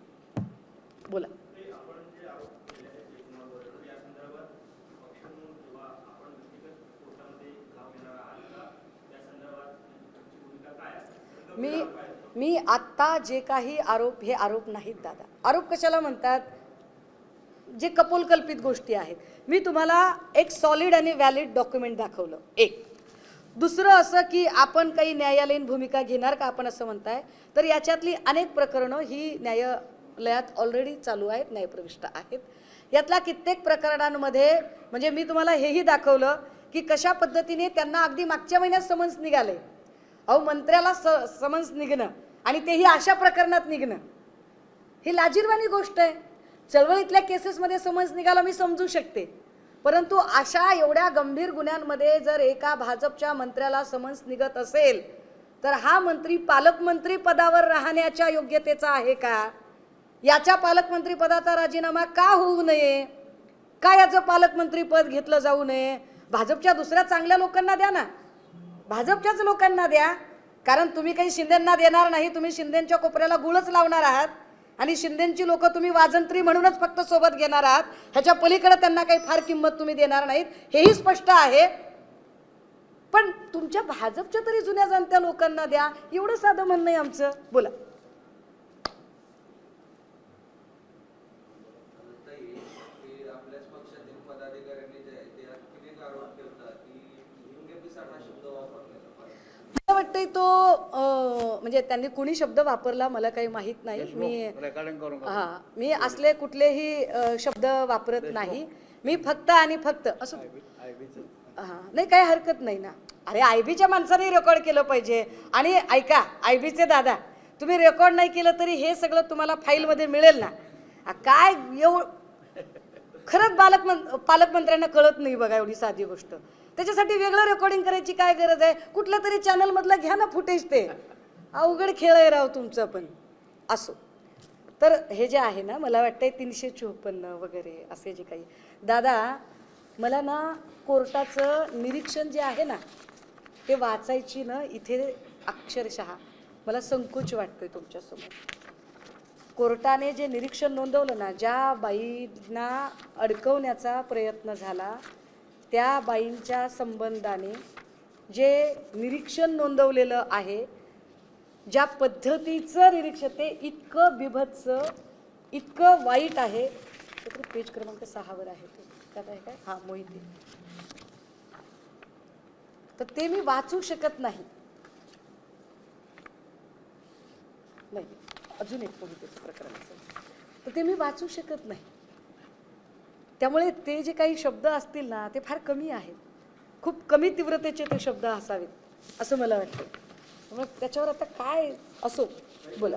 बोला. मी आत्ता जे काही आरोप, हे आरोप नाहीत दादा. आरोप कशाला म्हणतात, जे कपोलकल्पित गोष्टी आहेत. मी तुम्हाला एक सॉलिड आणि व्हॅलिड डॉक्युमेंट दाखवलं. एक दुसरं असं की आपण काही न्यायालयीन भूमिका घेणार का आपण असं म्हणताय, तर याच्यातली अनेक प्रकरणं ही न्यायालयात ऑलरेडी चालू आहेत, न्यायप्रविष्ट आहेत. यातल्या कित्येक प्रकरणांमध्ये म्हणजे मी तुम्हाला हेही दाखवलं की कशा पद्धतीने त्यांना अगदी मागच्या महिन्यात समन्स निघाले. अहो, मंत्र्याला समन्स निघणं आणि तेही अशा प्रकरणात निघणं ही लाजिरवाणी गोष्ट आहे. चळवळीतल्या केसेसमध्ये समन्स निघाला मी समजू शकते, परंतु अशा एवढ्या गंभीर गुन्ह्यांमध्ये जर एका भाजपच्या मंत्र्याला समन्स निघत असेल तर हा मंत्री पालकमंत्री पदावर राहण्याच्या योग्यतेचा आहे का? याच्या पालकमंत्री पदाचा राजीनामा का होऊ नये? का याचं पालकमंत्री पद घेतलं जाऊ नये? भाजपच्या दुसऱ्या चांगल्या लोकांना द्या ना, भाजपच्याच लोकांना द्या. कारण तुम्ही काही शिंदेंना देणार नाही, तुम्ही शिंदेंच्या कोपऱ्याला गुळच लावणार आहात. आणि शिंदेची लोक तुम्ही वाजंत्री म्हणूनच फक्त सोबत घेणार आहात, ह्याच्या पलीकडे त्यांना काही फार किंमत तुम्ही देणार नाहीत, हेही स्पष्ट आहे. पण तुमच्या भाजपच्या तरी जुन्या जाणत्या लोकांना द्या, एवढं साधं म्हणणं आहे आमचं. बोला. मला वाटतंय तो म्हणजे त्यांनी कुणी शब्द वापरला मला काही माहित नाही. मी असले कुठलेही शब्द वापरत नाही. मी फक्त आणि फक्त असं नाही, काही हरकत नाही ना. अरे आयबीच्या माणसाने रेकॉर्ड केलं पाहिजे. आणि ऐका आयबीचे दादा, तुम्ही रेकॉर्ड नाही केलं तरी हे सगळं तुम्हाला फाईलमध्ये मिळेल ना. काय खरंच पालकमंत्र्यांना कळत नाही बघा एवढी साधी गोष्ट. त्याच्यासाठी वेगळं रेकॉर्डिंग करायची काय गरज आहे? कुठल्या तरी चॅनलमधलं घ्या ना फुटेज. ते अवघड खेळ आहे राव तुमचं. पण असो. तर हे जे आहे ना, मला वाटतंय 354 वगैरे असे जे काही दादा, मला ना कोर्टाचं निरीक्षण जे आहे ना ते वाचायची ना इथे अक्षरशः मला संकोच वाटतोय तुमच्यासमोर. कोर्टाने जे निरीक्षण नोंदवलं ना, ज्या बाईंना अडकवण्याचा प्रयत्न झाला त्या बाईंच्या संबंधाने जे निरीक्षण नोंदवलेलं आहे, ज्या पद्धतीचं निरीक्षण, ते इतकं बिभत्स, इतकं वाईट आहे. पेज क्रमांक 6 वर आहे. त्यात आहे काय? हां, मोहिते. तर ते मी वाचू शकत नाही. नाही, अजून एक मोहितेचं प्रकरण असेल तर ते मी वाचू शकत नाही. त्यामुळे ते जे काही शब्द असतील ना ते फार कमी आहेत. खूप कमी तीव्रतेचे ते शब्द असावेत असं मला वाटतं. मग त्याच्यावर आता काय असो. बोला.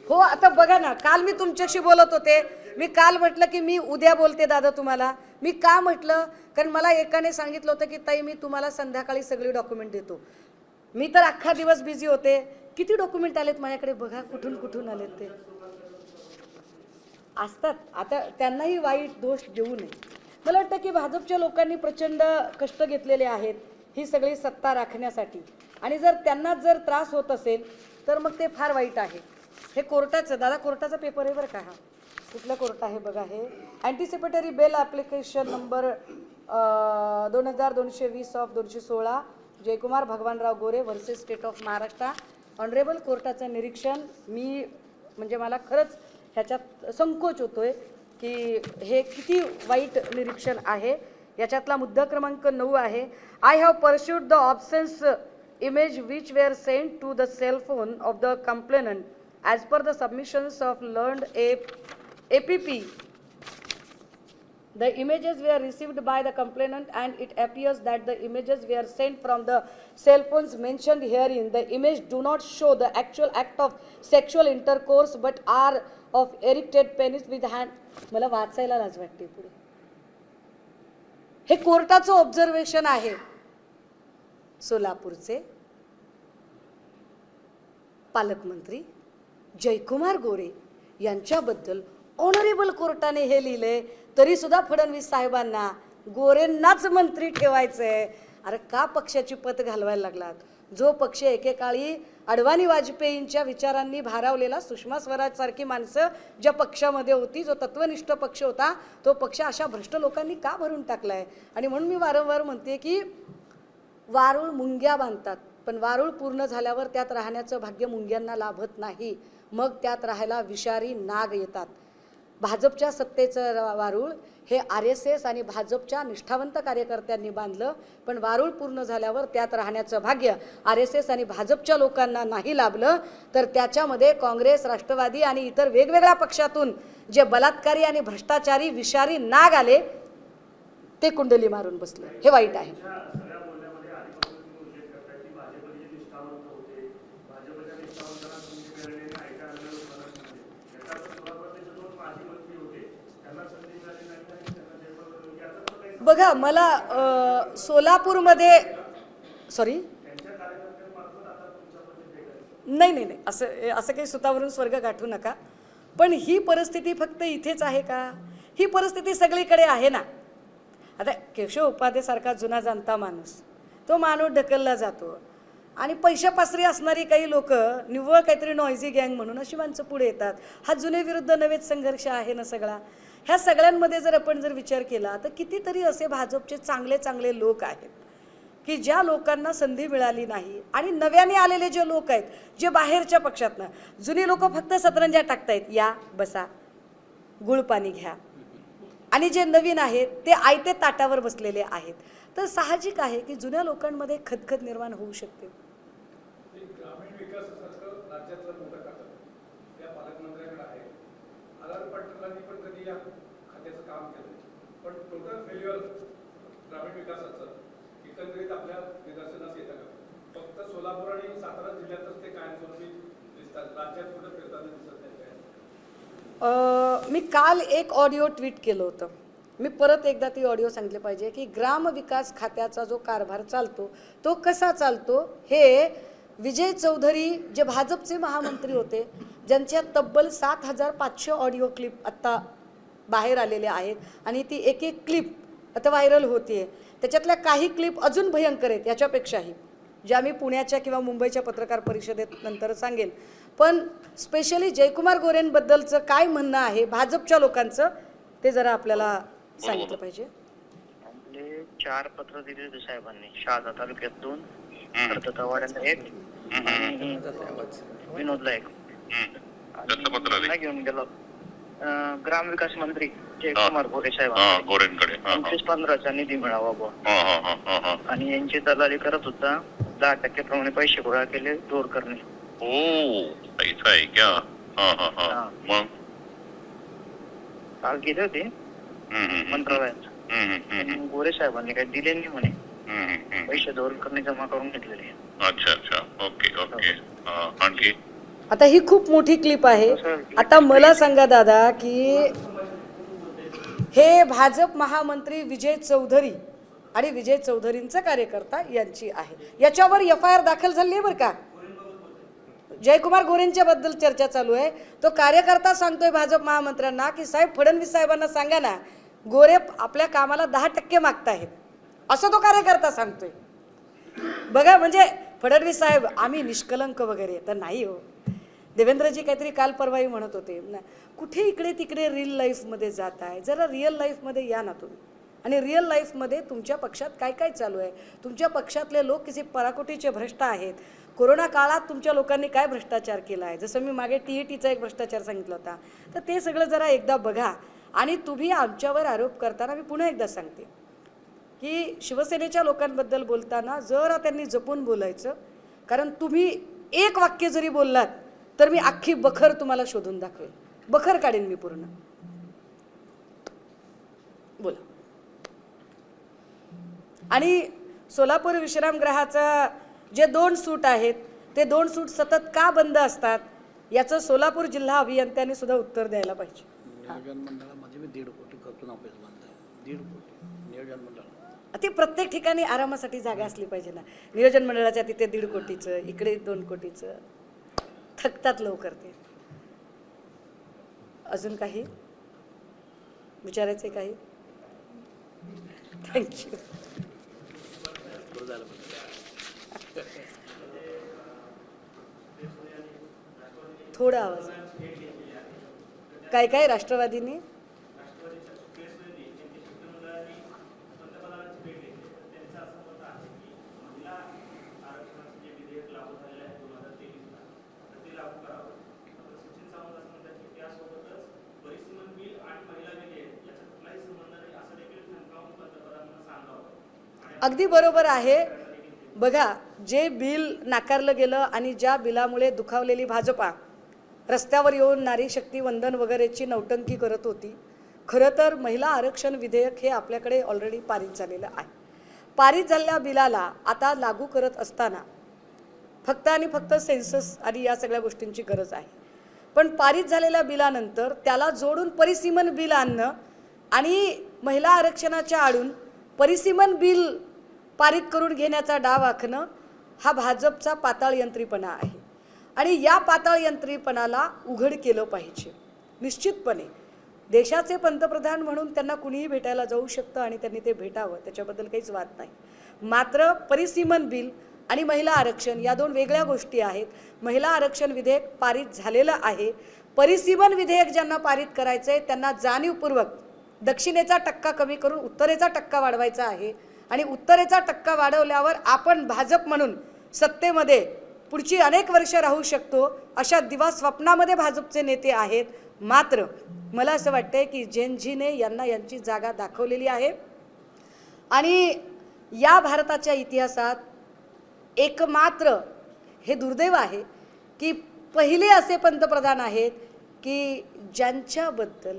हो, आता बघा ना, काल मी तुमच्याशी बोलत होते. मी काल म्हटलं की मी उद्या बोलते दादा तुम्हाला. मी का म्हटलं? कारण मला एकाने सांगितलं होतं की ताई मी तुम्हाला संध्याकाळी सगळी डॉक्युमेंट देतो. मी तर अख्खा दिवस बिझी होते. किती डॉक्युमेंट आलेत माझ्याकडे बघा, कुठून कुठून आलेत ते. असतात. आता त्यांनाही वाईट दोष देऊ नये. मला वाटतं की भाजपच्या लोकांनी प्रचंड कष्ट घेतलेले आहेत ही सगळी सत्ता राखण्यासाठी. आणि जर त्यांना जर त्रास होत असेल तर मग ते फार वाईट आहे. हे कोर्टाचं दादा, कोर्टाचा पेपर आहे बरं का. हा कुठलं कोर्ट आहे बघा. हे anticipatory bail application number 2220 of 216 Jaykumar Bhagwanrao Gore versus state of Maharashtra. Honourable कोर्टाचं निरीक्षण. मी म्हणजे मला खरंच ह्याच्यात संकोच होतोय की हे किती वाईट निरीक्षण आहे. याच्यातला मुद्दा क्रमांक 9 आहे. I have perused the obscene image which were sent to the cell phone of the complainant as per the submissions of learned APP. The images were received by the complainant and it appears that the images were sent from the cell phones mentioned herein. The image do not show the actual act of sexual intercourse but are of erected penis with hand. मला वाचायला लाज वाटते पुढे. हे कोर्टाचं observation आहे. सोलापूरचे पालकमंत्री जयकुमार गोरे यांच्याबद्दल ऑनरेबल कोर्टाने हे लिहिले, तरी सुद्धा फडणवीस साहेबांना गोरेंनाच मंत्री ठेवायचंय. अरे का पक्षाची पत घालवायला लागलात? जो पक्ष एकेकाळी अडवाणी वाजपेयींच्या विचारांनी भारावलेला, सुषमा स्वराज सारखी माणसं ज्या पक्षामध्ये होती, जो तत्वनिष्ठ पक्ष होता, तो पक्ष अशा भ्रष्ट लोकांनी का भरून टाकलाय? आणि म्हणून मी वारंवार म्हणते की वारूळ मुंग्या बांधतात, पण वारूळ पूर्ण झाल्यावर त्यात राहण्याचं भाग्य मुंग्यांना लाभत नाही. मग त्यात राहायला विषारी नाग येतात. भाजपच्या सत्तेचं वारूळ हे RSS आणि भाजपच्या निष्ठावंत कार्यकर्त्यांनी बांधलं, पण वारूळ पूर्ण झाल्यावर त्यात राहण्याचं भाग्य RSS आणि भाजपच्या लोकांना नाही लाभलं. तर त्याच्यामध्ये काँग्रेस, राष्ट्रवादी आणि इतर वेगवेगळ्या पक्षातून जे बलात्कारी आणि भ्रष्टाचारी विषारी नाग आले ते कुंडली मारून बसले. हे वाईट आहे. बघा, मला सोलापूरमध्ये नाही असं काही सुतावरून स्वर्ग गाठू नका. पण ही परिस्थिती फक्त इथेच आहे का? ही परिस्थिती सगळीकडे आहे ना. आता केशव उपाध्ये सारखा जुना जाणता माणूस तो माणूस ढकलला जातो आणि पैशापासरी असणारी काही लोक निव्वळ काहीतरी नॉयझी गँग म्हणून अशी माणसं पुढे येतात. हा जुने विरुद्ध नवेच संघर्ष आहे ना सगळा. ह्या सगळ्यांमध्ये जर आपण जर विचार केला तर कितीतरी असे भाजपचे चांगले चांगले लोक आहेत की ज्या लोकांना संधी मिळाली नाही आणि नव्याने आलेले जे लोक आहेत जे बाहेरच्या पक्षातनं, जुनी लोक फक्त सतरंजा टाकतायत, या बसा गुळ पाणी घ्या, आणि जे नवीन आहेत ते आयते ताटावर बसलेले आहेत. तर साहजिक आहे की जुन्या लोकांमध्ये खदखद निर्माण होऊ शकते. ग्रामीण विकासासारखं राज्यातलं मोठं खातं त्या पालकमंत्र्याकडे आहे. आर पाटीलांनी पण कधी या खात्याचं काम केलं, पण टोटल फेल्युअर ग्रामीण विकासाचं एकंदरीत आपल्या निदर्शनास येतं का? फक्त सोलापूर आणि सातारा जिल्ह्यातच ते कायमस्वरूपी दिसतात, राज्यात कुठं फिरताना दिसत नाही काय? मी काल एक ऑडिओ ट्विट केलं होतं. मी परत एकदा ती ऑडिओ सांगितली पाहिजे की ग्रामविकास खात्याचा जो कारभार चालतो तो कसा चालतो हे विजय चौधरी जे भाजपचे महामंत्री होते, ज्यांच्या तब्बल 7,500 ऑडिओ क्लिप आत्ता बाहेर आलेले आहेत आणि ती एक एक क्लिप आता व्हायरल होते. त्याच्यातल्या काही क्लिप अजून भयंकर आहेत याच्यापेक्षाही, ज्या मी पुण्याच्या किंवा मुंबईच्या पत्रकार परिषदेत नंतर सांगेल. पण स्पेशली जयकुमार गोरेंबद्दलचं काय म्हणणं आहे भाजपच्या लोकांचं ते जरा आपल्याला सांगितलं पाहिजे. आपले 4 पत्र दिले होते साहेबांनी. शहादा तालुक्यात 2, कर्जतवाड्याला 1, विनोदला 1. आणि घेऊन गेलो ग्रामविकास मंत्री जयकुमार गोरे साहेबांकडे 25-15चा निधी मिळावा बुवा, आणि यांची दलाली करत होता. 10% प्रमाणे पैसे गोळा केले दूर करणे. ऐसा है क्या? मग काल गेले होते मंत्रालयात. गोरे साहेबांनी काही दिले नाही म्हणे, पैसे दूर करणे जमा करून घेतलेले. अच्छा अच्छा, ओके ओके. आणखी आता ही खूप मोठी क्लिप आहे. आता मला सांगा दादा की हे भाजप महामंत्री विजय चौधरी आणि विजय चौधरींचा कार्यकर्ता यांची आहे. याच्यावर FIR दाखल झाली आहे बरं का. जयकुमार गोरेंच्या बद्दल चर्चा चालू आहे. तो कार्यकर्ता सांगतोय भाजप महामंत्र्यांना की साहेब फडणवीस साहेबांना सांगा ना गोरे आपल्या कामाला 10% मागतायत, असं तो कार्यकर्ता सांगतोय. बघा म्हणजे फडणवीस साहेब आम्ही निष्कलंक वगैरे तर नाही हो. देवेंद्रजी काहीतरी काल परवाही म्हणत होते कुठे इकडे तिकडे रिअल लाईफमध्ये जात आहे, जरा रिअल लाईफमध्ये या ना तुम्ही. आणि रिअल लाईफमध्ये तुमच्या पक्षात काय काय चालू आहे, तुमच्या पक्षातले लोक किती पराकोटीचे भ्रष्ट आहेत. कोरोना काळात तुमच्या लोकांनी काय भ्रष्टाचार केला आहे, जसं मी मागे TETचा एक भ्रष्टाचार सांगितला होता, तर ते सगळं जरा एकदा बघा. आणि तुम्ही आमच्यावर आरोप करताना मी पुन्हा एकदा सांगते की शिवसेनेच्या लोकांबद्दल बोलताना जरा त्यांनी जपून बोलायचं, कारण तुम्ही एक वाक्य जरी बोललात तर मी अख्खी बखर तुम्हाला शोधून दाखवेल, बखर काढीन मी पूर्ण. बोला. आणि सोलापूर विश्रामगृहाचा जे 2 सूट आहेत ते 2 सूट सतत का बंद असतात याचं सोलापूर जिल्हा अभियंत्यांनी सुद्धा उत्तर द्यायला पाहिजे. नियोजन मंडळामध्ये मी 1.5 कोटी खर्चून ऑफिस बांधलं आहे. 1.5 कोटी नियोजन मंडळ. ते प्रत्येक ठिकाणी आरामासाठी जागा असली पाहिजे ना. नियोजन मंडळाच्या तिथे 1.5 कोटीचं, इकडे 2 कोटीचं, थकतात लवकर ते. अजून काही विचारायचे? काही? थँक्यू. थोडा आवाज. काय काय राष्ट्रवादीने अगदी बरोबर आहे. बघा जे बिल नाकारलं गेलं आणि ज्या बिलामुळे दुखावलेली भाजपा रस्त्यावर येऊन नारी शक्ती वंदन वगैरेची नौटंकी करत होती. खरं तर महिला आरक्षण विधेयक हे आपल्याकडे ऑलरेडी पारित झालेलं आहे. पारित झालेल्या बिलाला आता लागू करत असताना फक्त आणि फक्त सेन्सस आणि या सगळ्या गोष्टींची गरज आहे. पण पारित झालेल्या बिलानंतर त्याला जोडून परिसीमन बिल आणणं आणि महिला आरक्षणाच्या आडून परिसीमन बिल पारित करून घेण्याचा डाव आखणं हा भाजपचा पाताळ यंत्रीपणा आहे. आणि या पाताळ यंत्रीपणाला उघड केलं पाहिजे निश्चितपणे. देशाचे पंतप्रधान म्हणून त्यांना कुणीही भेटायला जाऊ शकतं आणि त्यांनी ते भेटावं, त्याच्याबद्दल काहीच वाद नाही. मात्र परिसीमन बिल आणि महिला आरक्षण या दोन वेगळ्या गोष्टी आहेत. महिला आरक्षण विधेयक पारित झालेलं आहे. परिसीमन विधेयक ज्यांना पारित करायचं आहे त्यांना जाणीवपूर्वक दक्षिणेचा टक्का कमी करून उत्तरेचा टक्का वाढवायचा आहे आणि उत्तरेचा टक्का वाढवल्यावर आपण भाजप म्हणून सत्तेमध्ये पुढची अनेक वर्ष राहू शकतो अशा दिवा स्वप्नामध्ये भाजपचे नेते आहेत. मात्र मला असं वाटतंय की जेनजीने यांना यांची जागा दाखवलेली आहे आणि या भारताच्या इतिहासात एकमात्र हे दुर्दैव आहे की पहिले असे पंतप्रधान आहेत की ज्यांच्याबद्दल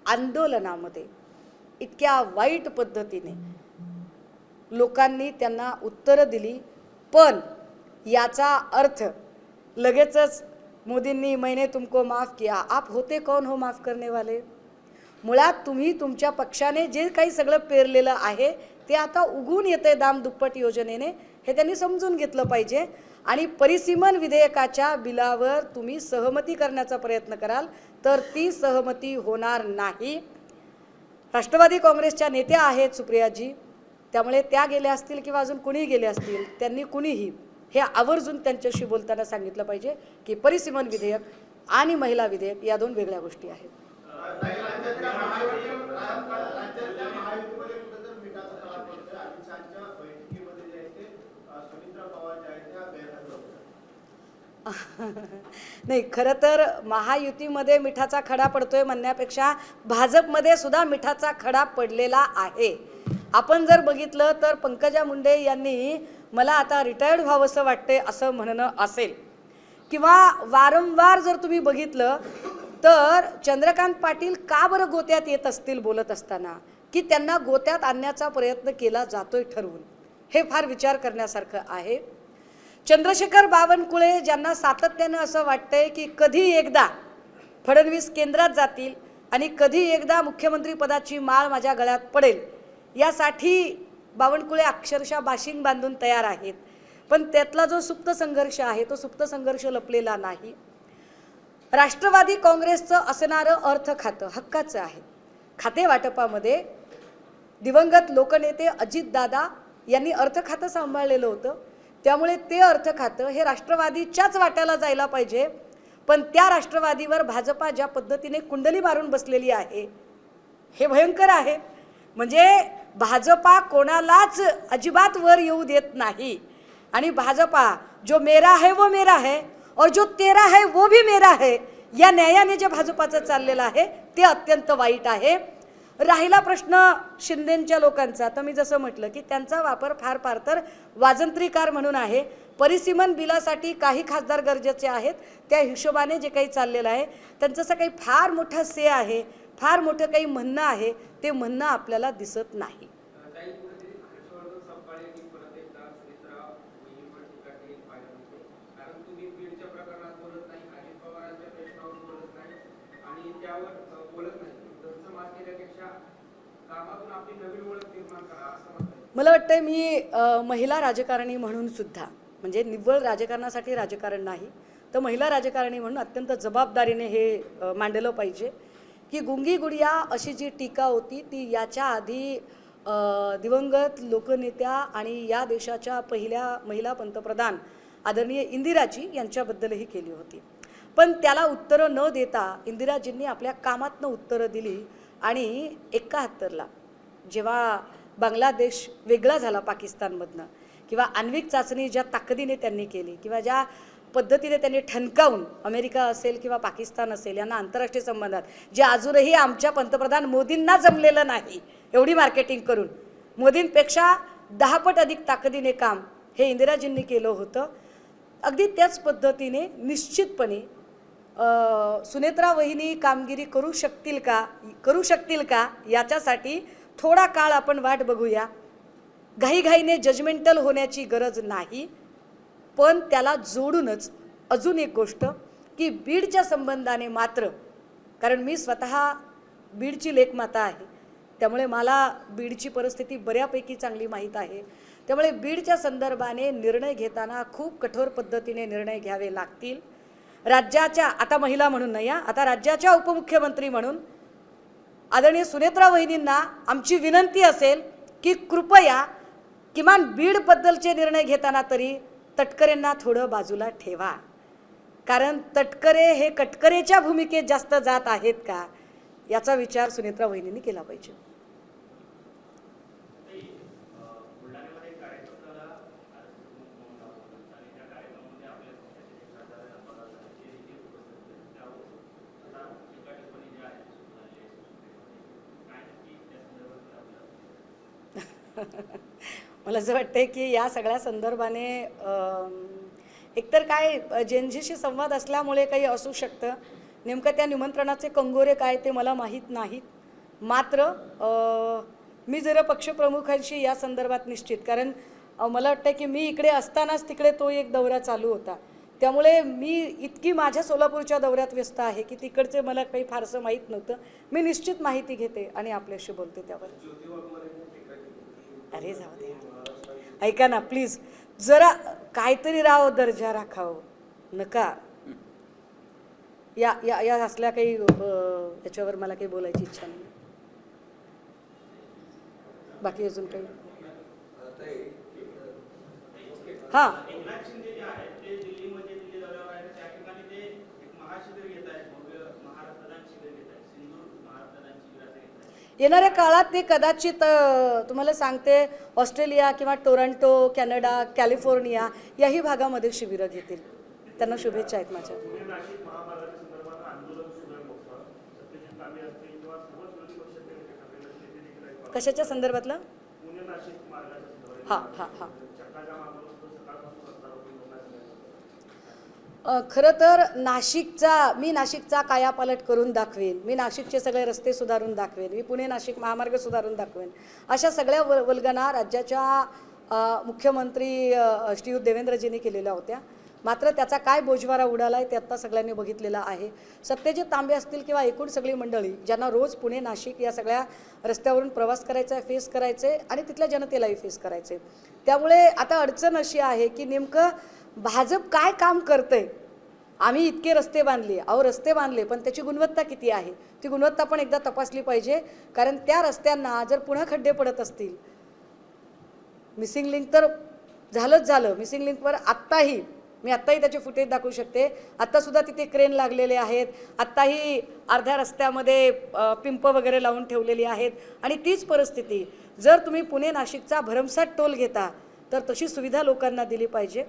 आंदोलनामध्ये इतक्या वाईट पद्धतीने लोकांनी त्यांना उत्तरं दिली, पण याचा अर्थ लगेचच मोदींनी मैंने तुमको माफ किया, आप होते कौन हो माफ करने वाले. मुळात तुम्ही तुमच्या पक्षाने जे काही सगळं पेरलेलं आहे ते आता उगून येते दाम दुप्पट योजनेने, हे त्यांनी समजून घेतलं पाहिजे. आणि परिसीमन विधेयकाच्या बिलावर तुम्ही सहमती करण्याचा प्रयत्न कराल तर ती सहमती होणार नाही. राष्ट्रवादी काँग्रेसच्या नेत्या आहेत सुप्रियाजी, त्यामुळे त्या गेल्या असतील किंवा अजून कुणीही गेले असतील, त्यांनी कुणीही हे आवर्जून त्यांच्याशी बोलताना सांगितलं पाहिजे की परिसीमन विधेयक आणि महिला विधेयक या दोन वेगळ्या गोष्टी आहेत. नाही, खरं तर महायुतीमध्ये मिठाचा खडा पडतोय म्हणण्यापेक्षा भाजपमध्ये सुद्धा मिठाचा खडा पडलेला आहे. आपण जर बघितलं तर पंकजा मुंडे यांनी मला आता रिटायर्ड व्हावंसं वाटते असं म्हणणं असेल किंवा वारंवार जर तुम्ही बघितलं तर चंद्रकांत पाटील का बरं गोत्यात येत असतील बोलत असताना की त्यांना गोत्यात आणण्याचा प्रयत्न केला जातोय ठरवून, हे फार विचार करण्यासारखं आहे. चंद्रशेखर बावनकुळे ज्यांना सातत्यानं असं वाटतंय की कधी एकदा फडणवीस केंद्रात जातील आणि कधी एकदा मुख्यमंत्री पदाची माळ माझ्या गळ्यात पडेल, यासाठी बावनकुळे अक्षरशः बाशिंग बांधून तयार आहेत. पण त्यातला जो सुप्त संघर्ष आहे तो सुप्त संघर्ष लपलेला नाही. राष्ट्रवादी काँग्रेसचं असणारं अर्थ खातं हक्काचं आहे. खाते वाटपामध्ये दिवंगत लोकनेते अजितदादा यांनी अर्थ खातं सांभाळलेलं होतं, त्यामुळे ते अर्थ खातं हे राष्ट्रवादीच्याच वाट्याला जायला पाहिजे. पण त्या राष्ट्रवादीवर भाजपा ज्या पद्धतीने कुंडली मारून बसलेली आहे हे भयंकर आहे. म्हणजे भाजपा कोणालाच अजिबात वर येऊ देत नाही आणि भाजपा जो मेरा है वो मेरा है और जो तेरा है वो भी मेरा है या न्यायाने जे भाजपाचं चाललेलं आहे ते अत्यंत वाईट आहे. राहिला प्रश्न शिंदेंच्या लोकांचा, तर मी जसं म्हटलं की त्यांचा वापर फार तर वाजंत्रीकार म्हणून आहे. परिसीमन बिलासाठी काही खासदार गरजेचे आहेत, त्या हिशोबाने जे काही चाललेलं आहे त्यांचं असं काही फार मोठं से आहे, फार मोठं काही म्हणणं आहे, ते म्हणणं आपल्याला दिसत नाही. मला वाटतं मी महिला राजकारणी म्हणून सुद्धा, म्हणजे निव्वळ राजकारणासाठी राजकारण नाही तर महिला राजकारणी म्हणून अत्यंत जबाबदारीने हे मांडलं पाहिजे की गुंगी गुडिया अशी जी टीका होती ती याच्या आधी दिवंगत लोकनेत्या आणि या देशाच्या पहिल्या महिला पंतप्रधान आदरणीय इंदिराजी यांच्याबद्दलही केली होती. पण त्याला उत्तरं न देता इंदिराजींनी आपल्या कामातनं उत्तरं दिली आणि 71ला जेव्हा बांगलादेश वेगळा झाला पाकिस्तानमधनं किंवा आण्विक चाचणी ज्या ताकदीने त्यांनी केली किंवा ज्या पद्धतीने त्यांनी ठणकावून अमेरिका असेल किंवा पाकिस्तान असेल यांना आंतरराष्ट्रीय संबंधात जे अजूनही आमच्या पंतप्रधान मोदींना जमलेलं नाही एवढी मार्केटिंग करून मोदींपेक्षा 10 पट अधिक ताकदीने काम हे इंदिराजींनी केलं होतं. अगदी त्याच पद्धतीने निश्चितपणे सुनेत्रा वहिनी कामगिरी करू शकतील का याच्यासाठी थोडा काळ आपण वाट बघूया. घाईघाईने जजमेंटल होण्याची गरज नाही. पण त्याला जोडूनच अजून एक गोष्ट की बीडच्या संबंधाने मात्र, कारण मी स्वतः बीडची लेकमाता आहे त्यामुळे मला बीडची परिस्थिती बऱ्यापैकी चांगली माहीत आहे. त्यामुळे बीडच्या संदर्भाने निर्णय घेताना खूप कठोर पद्धतीने निर्णय घ्यावे लागतील. राज्याच्या, आता महिला म्हणून नाही, आता राज्याच्या उपमुख्यमंत्री म्हणून आदरणीय सुनेत्रा वहिनींना आमची विनंती असेल की कृपया किमान बीडबद्दलचे निर्णय घेताना तरी तटकरेंना थोडं बाजूला ठेवा, कारण तटकरे हे कटकरेच्या भूमिकेत जास्त जात आहेत का याचा विचार सुनेत्रा वहिनींनी केला पाहिजे. मला असं वाटतंय की या सगळ्या संदर्भाने एकतर काय जेनजीशी संवाद असल्यामुळे काही असू शकतं. नेमकं त्या निमंत्रणाचे कंगोरे काय ते मला माहीत नाहीत. मात्र मी जरा पक्षप्रमुखांशी या संदर्भात निश्चित, कारण मला वाटतं की मी इकडे असतानाच तिकडे तो एक दौरा चालू होता, त्यामुळे मी इतकी माझ्या सोलापूरच्या दौऱ्यात व्यस्त आहे की तिकडचे मला काही फारसं माहीत नव्हतं. मी निश्चित माहिती घेते आणि आपल्याशी बोलते त्यावर. अरे जाऊ दे, ऐका ना प्लीज, जरा काहीतरी राव दर्जा राखाव नका. या या या असल्या काही याच्यावर मला काही बोलायची इच्छा नाही. बाकी अजून काही हां येणाऱ्या काळात ते कदाचित तुम्हाला सांगते ऑस्ट्रेलिया किंवा टोरंटो, कॅनडा, कॅलिफोर्निया याही भागामध्ये शिबिरं घेतील. त्यांना शुभेच्छा आहेत माझ्या. कशाच्या संदर्भातलं? हां हां हां खरं तर मी नाशिकचा कायापालट करून दाखवेन. मी नाशिकचे सगळे रस्ते सुधारून दाखवेन. मी पुणे नाशिक महामार्ग सुधारून दाखवेन. अशा सगळ्या वल्गना राज्याच्या मुख्यमंत्री श्रीयुत देवेंद्रजींनी केलेल्या होत्या. मात्र त्याचा काय बोजवारा उडाला आहे ते आत्ता सगळ्यांनी बघितलेला आहे. सत्यजित तांबे असतील किंवा एकूण सगळी मंडळी ज्यांना रोज पुणे नाशिक या सगळ्या रस्त्यावरून प्रवास करायचा आहे, फेस करायचे आणि तिथल्या जनतेलाही फेस करायचे. त्यामुळे आता अडचण अशी आहे की नेमकं भाजप काय काम करतंय. आम्ही इतके रस्ते बांधले, रस्ते बांधले, पण त्याची गुणवत्ता किती आहे ती गुणवत्ता पण एकदा तपासली पाहिजे. कारण त्या रस्त्यांना जर पुन्हा खड्डे पडत असतील, मिसिंग लिंक तर झालंच झालं. मिसिंग लिंकवर आत्ताही त्याचे फुटेज दाखवू शकते. आत्तासुद्धा तिथे क्रेन लागलेले आहेत. आत्ताही अर्ध्या रस्त्यामध्ये पिंप वगैरे लावून ठेवलेली आहेत. आणि तीच परिस्थिती जर तुम्ही पुणे नाशिकचा भरमसाठ टोल घेता तर तशी सुविधा लोकांना दिली पाहिजे.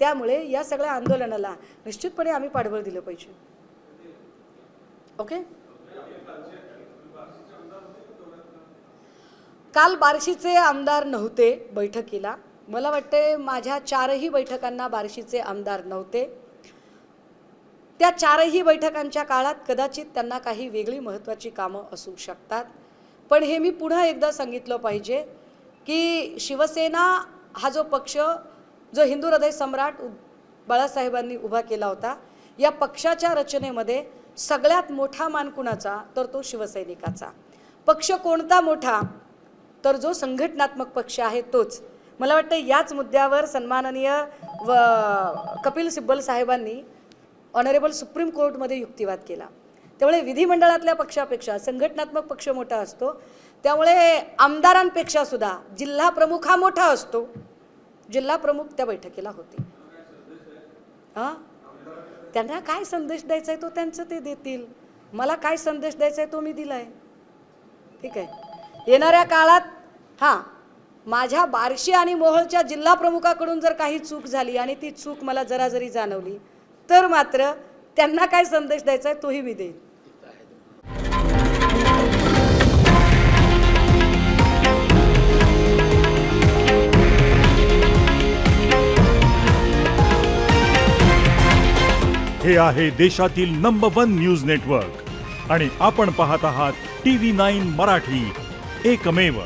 त्यामुळे या सगळ्या आंदोलनाला निश्चितपणे आम्ही पाठबळ दिलं पाहिजे. ओके. काल बार्शीचे आमदार नव्हते बैठकीला. मला वाटते माझ्या 4ही बैठकांना बार्शीचे आमदार नव्हते. त्या 4ही बैठकांच्या काळात कदाचित त्यांना काही वेगळी महत्त्वाची कामं असू शकतात. पण हे मी पुन्हा एकदा सांगितलं पाहिजे की शिवसेना हा जो पक्ष जो हिंदू हृदय सम्राट बाळासाहेबांनी उभा केला होता, या पक्षाच्या रचनेमध्ये सगळ्यात मोठा मान कुणाचा तर तो शिवसैनिकाचा. पक्ष कोणता मोठा तर जो संघटनात्मक पक्ष आहे तोच. मला वाटतं याच मुद्द्यावर सन्माननीय कपिल सिब्बल साहेबांनी ऑनरेबल सुप्रीम कोर्टमध्ये युक्तिवाद केला. त्यामुळे विधिमंडळातल्या पक्षापेक्षा संघटनात्मक पक्ष मोठा असतो. त्यामुळे आमदारांपेक्षा सुद्धा जिल्हा प्रमुख हा मोठा असतो. जिल्हा प्रमुख त्या बैठकीला होते. त्यांना काय संदेश द्यायचा आहे तो त्यांचं ते देतील. मला काय संदेश द्यायचा आहे तो मी दिलाय. ठीक आहे. येणाऱ्या काळात माझ्या बार्शी आणि मोहोळच्या जिल्हा प्रमुखाकडून जर काही चूक झाली आणि ती चूक मला जरा जरी जाणवली तर मात्र त्यांना काय संदेश द्यायचा आहे तोही मी देईन. हे आहे देशातील नंबर 1 न्यूज नेटवर्क आणि आपण पाहत आहात TV9 मराठी, एकमेव.